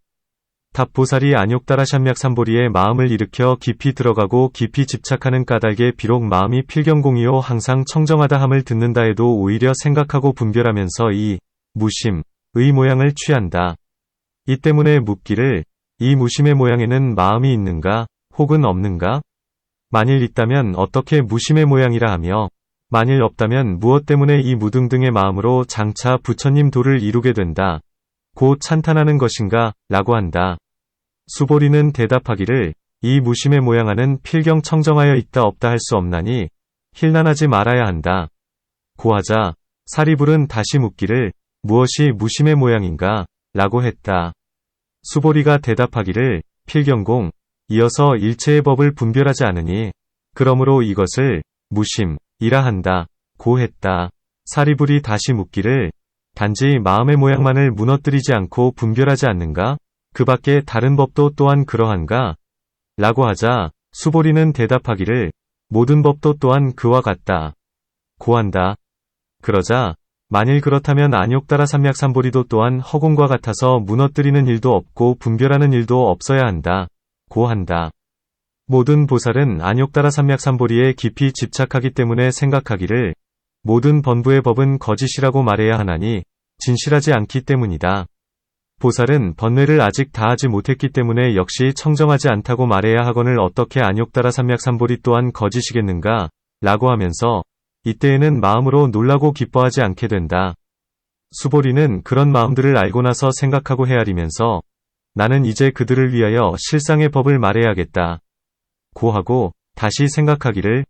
답보살이 안욕다라샴약삼보리의 마음을 일으켜 깊이 들어가고 깊이 집착하는 까닭에 비록 마음이 필경공이요 항상 청정하다 함을 듣는다 해도 오히려 생각하고 분별하면서 이 무심의 모양을 취한다. 이 때문에 묻기를 이 무심의 모양에는 마음이 있는가 혹은 없는가? 만일 있다면 어떻게 무심의 모양이라 하며 만일 없다면 무엇 때문에 이 무등등의 마음으로 장차 부처님 도를 이루게 된다. 곧 찬탄하는 것인가? 라고 한다. 수보리는 대답하기를 이 무심의 모양 안은 필경 청정하여 있다 없다 할 수 없나니 힐난하지 말아야 한다. 고하자 사리불은 다시 묻기를 무엇이 무심의 모양인가? 라고 했다. 수보리가 대답하기를 필경공 이어서 일체의 법을 분별하지 않으니 그러므로 이것을 무심이라 한다. 고 했다. 사리불이 다시 묻기를 단지 마음의 모양만을 무너뜨리지 않고 분별하지 않는가? 그 밖에 다른 법도 또한 그러한가? 라고 하자 수보리는 대답하기를 모든 법도 또한 그와 같다. 고한다. 그러자 만일 그렇다면 안욕다라삼약삼보리도 또한 허공과 같아서 무너뜨리는 일도 없고 분별하는 일도 없어야 한다. 고한다. 모든 보살은 안욕다라삼약삼보리에 깊이 집착하기 때문에 생각하기를 모든 번부의 법은 거짓이라고 말해야 하나니 진실하지 않기 때문이다. 보살은 번뇌를 아직 다하지 못했기 때문에 역시 청정하지 않다고 말해야 하거늘 어떻게 안욕다라삼약삼보리 또한 거짓이겠는가? 라고 하면서 이때에는 마음으로 놀라고 기뻐하지 않게 된다. 수보리는 그런 마음들을 알고 나서 생각하고 헤아리면서 나는 이제 그들을 위하여 실상의 법을 말해야겠다. 고하고 다시 생각하기를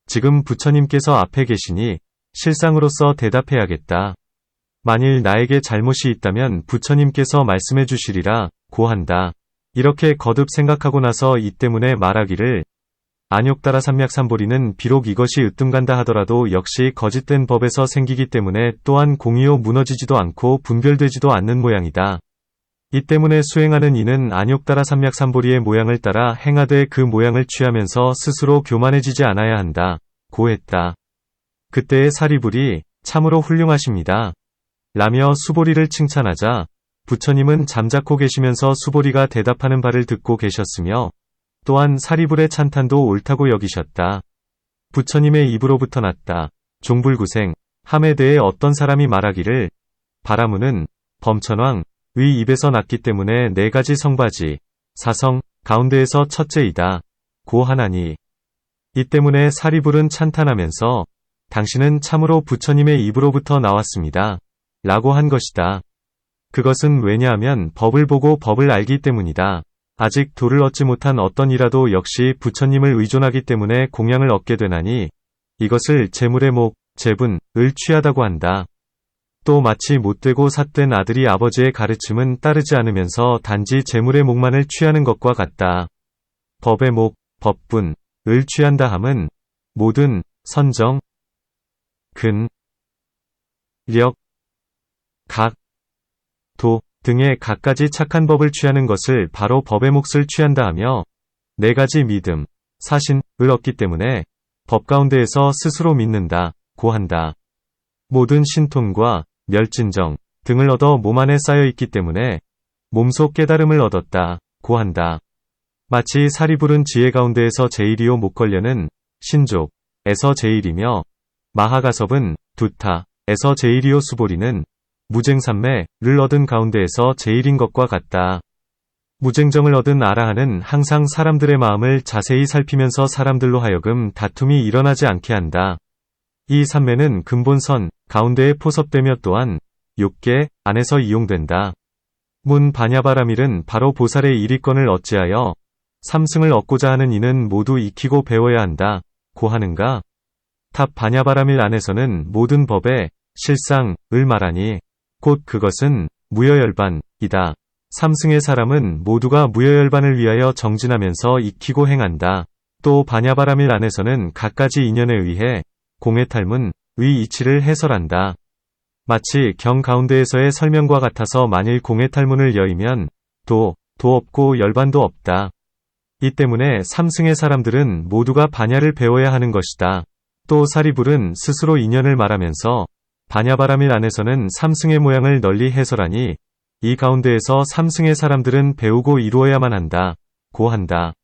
지금 부처님께서 앞에 계시니 실상으로서 대답해야겠다. 만일 나에게 잘못이 있다면 부처님께서 말씀해 주시리라 고한다. 이렇게 거듭 생각하고 나서 이 때문에 말하기를 안욕다라삼약삼보리는 비록 이것이 으뜸간다 하더라도 역시 거짓된 법에서 생기기 때문에 또한 공이요 무너지지도 않고 분별되지도 않는 모양이다. 이 때문에 수행하는 이는 안욕다라삼약삼보리의 모양을 따라 행하되 그 모양을 취하면서 스스로 교만해지지 않아야 한다. 고 했다. 그때의 사리불이 참으로 훌륭하십니다. 라며 수보리를 칭찬하자 부처님은 잠자코 계시면서 수보리가 대답하는 바를 듣고 계셨으며 또한 사리불의 찬탄도 옳다고 여기셨다. 부처님의 입으로부터 났다. 종불구생, 함에 대해 어떤 사람이 말하기를 바라무는 범천왕의 입에서 났기 때문에 4가지 성바지, 사성, 가운데에서 첫째이다. 고 하나니 이 때문에 사리불은 찬탄하면서 당신은 참으로 부처님의 입으로부터 나왔습니다. 라고 한 것이다. 그것은 왜냐하면 법을 보고 법을 알기 때문이다. 아직 도를 얻지 못한 어떤 이라도 역시 부처님을 의존하기 때문에 공양을 얻게 되나니 이것을 재물의 목, 재분을 취하다고 한다. 또 마치 못되고 삿된 아들이 아버지의 가르침은 따르지 않으면서 단지 재물의 목만을 취하는 것과 같다. 법의 목, 법분을 취한다 함은 모든 선정, 근, 력, 각, 도 등의 갖가지 착한 법을 취하는 것을 바로 법의 몫을 취한다 하며 4가지 믿음, 사신을 얻기 때문에 법 가운데에서 스스로 믿는다, 고 한다. 모든 신통과 멸진정 등을 얻어 몸 안에 쌓여 있기 때문에 몸속 깨달음을 얻었다, 고 한다. 마치 사리불은 지혜 가운데에서 제일이요 목걸려는 신족에서 제일이며 마하가섭은 두타에서 제일이요 수보리는 무쟁삼매를 얻은 가운데에서 제일인 것과 같다. 무쟁정을 얻은 아라한은 항상 사람들의 마음을 자세히 살피면서 사람들로 하여금 다툼이 일어나지 않게 한다. 이 삼매는 근본선 가운데에 포섭되며 또한 6개 안에서 이용된다. 문 바냐바라밀은 바로 보살의 일위권을 어찌하여 삼승을 얻고자 하는 이는 모두 익히고 배워야 한다. 고 하는가? 탑 바냐바라밀 안에서는 모든 법의 실상을 말하니 곧 그것은 무여열반이다. 삼승의 사람은 모두가 무여열반을 위하여 정진하면서 익히고 행한다. 또 반야바라밀 안에서는 갖가지 인연에 의해 공의 탈문, 의 이치를 해설한다. 마치 경 가운데에서의 설명과 같아서 만일 공의 탈문을 여의면 도 없고 열반도 없다. 이 때문에 삼승의 사람들은 모두가 반야를 배워야 하는 것이다. 또 사리불은 스스로 인연을 말하면서 반야바라밀 안에서는 삼승의 모양을 널리 해설하니 이 가운데에서 삼승의 사람들은 배우고 이루어야만 한다. 고 한다.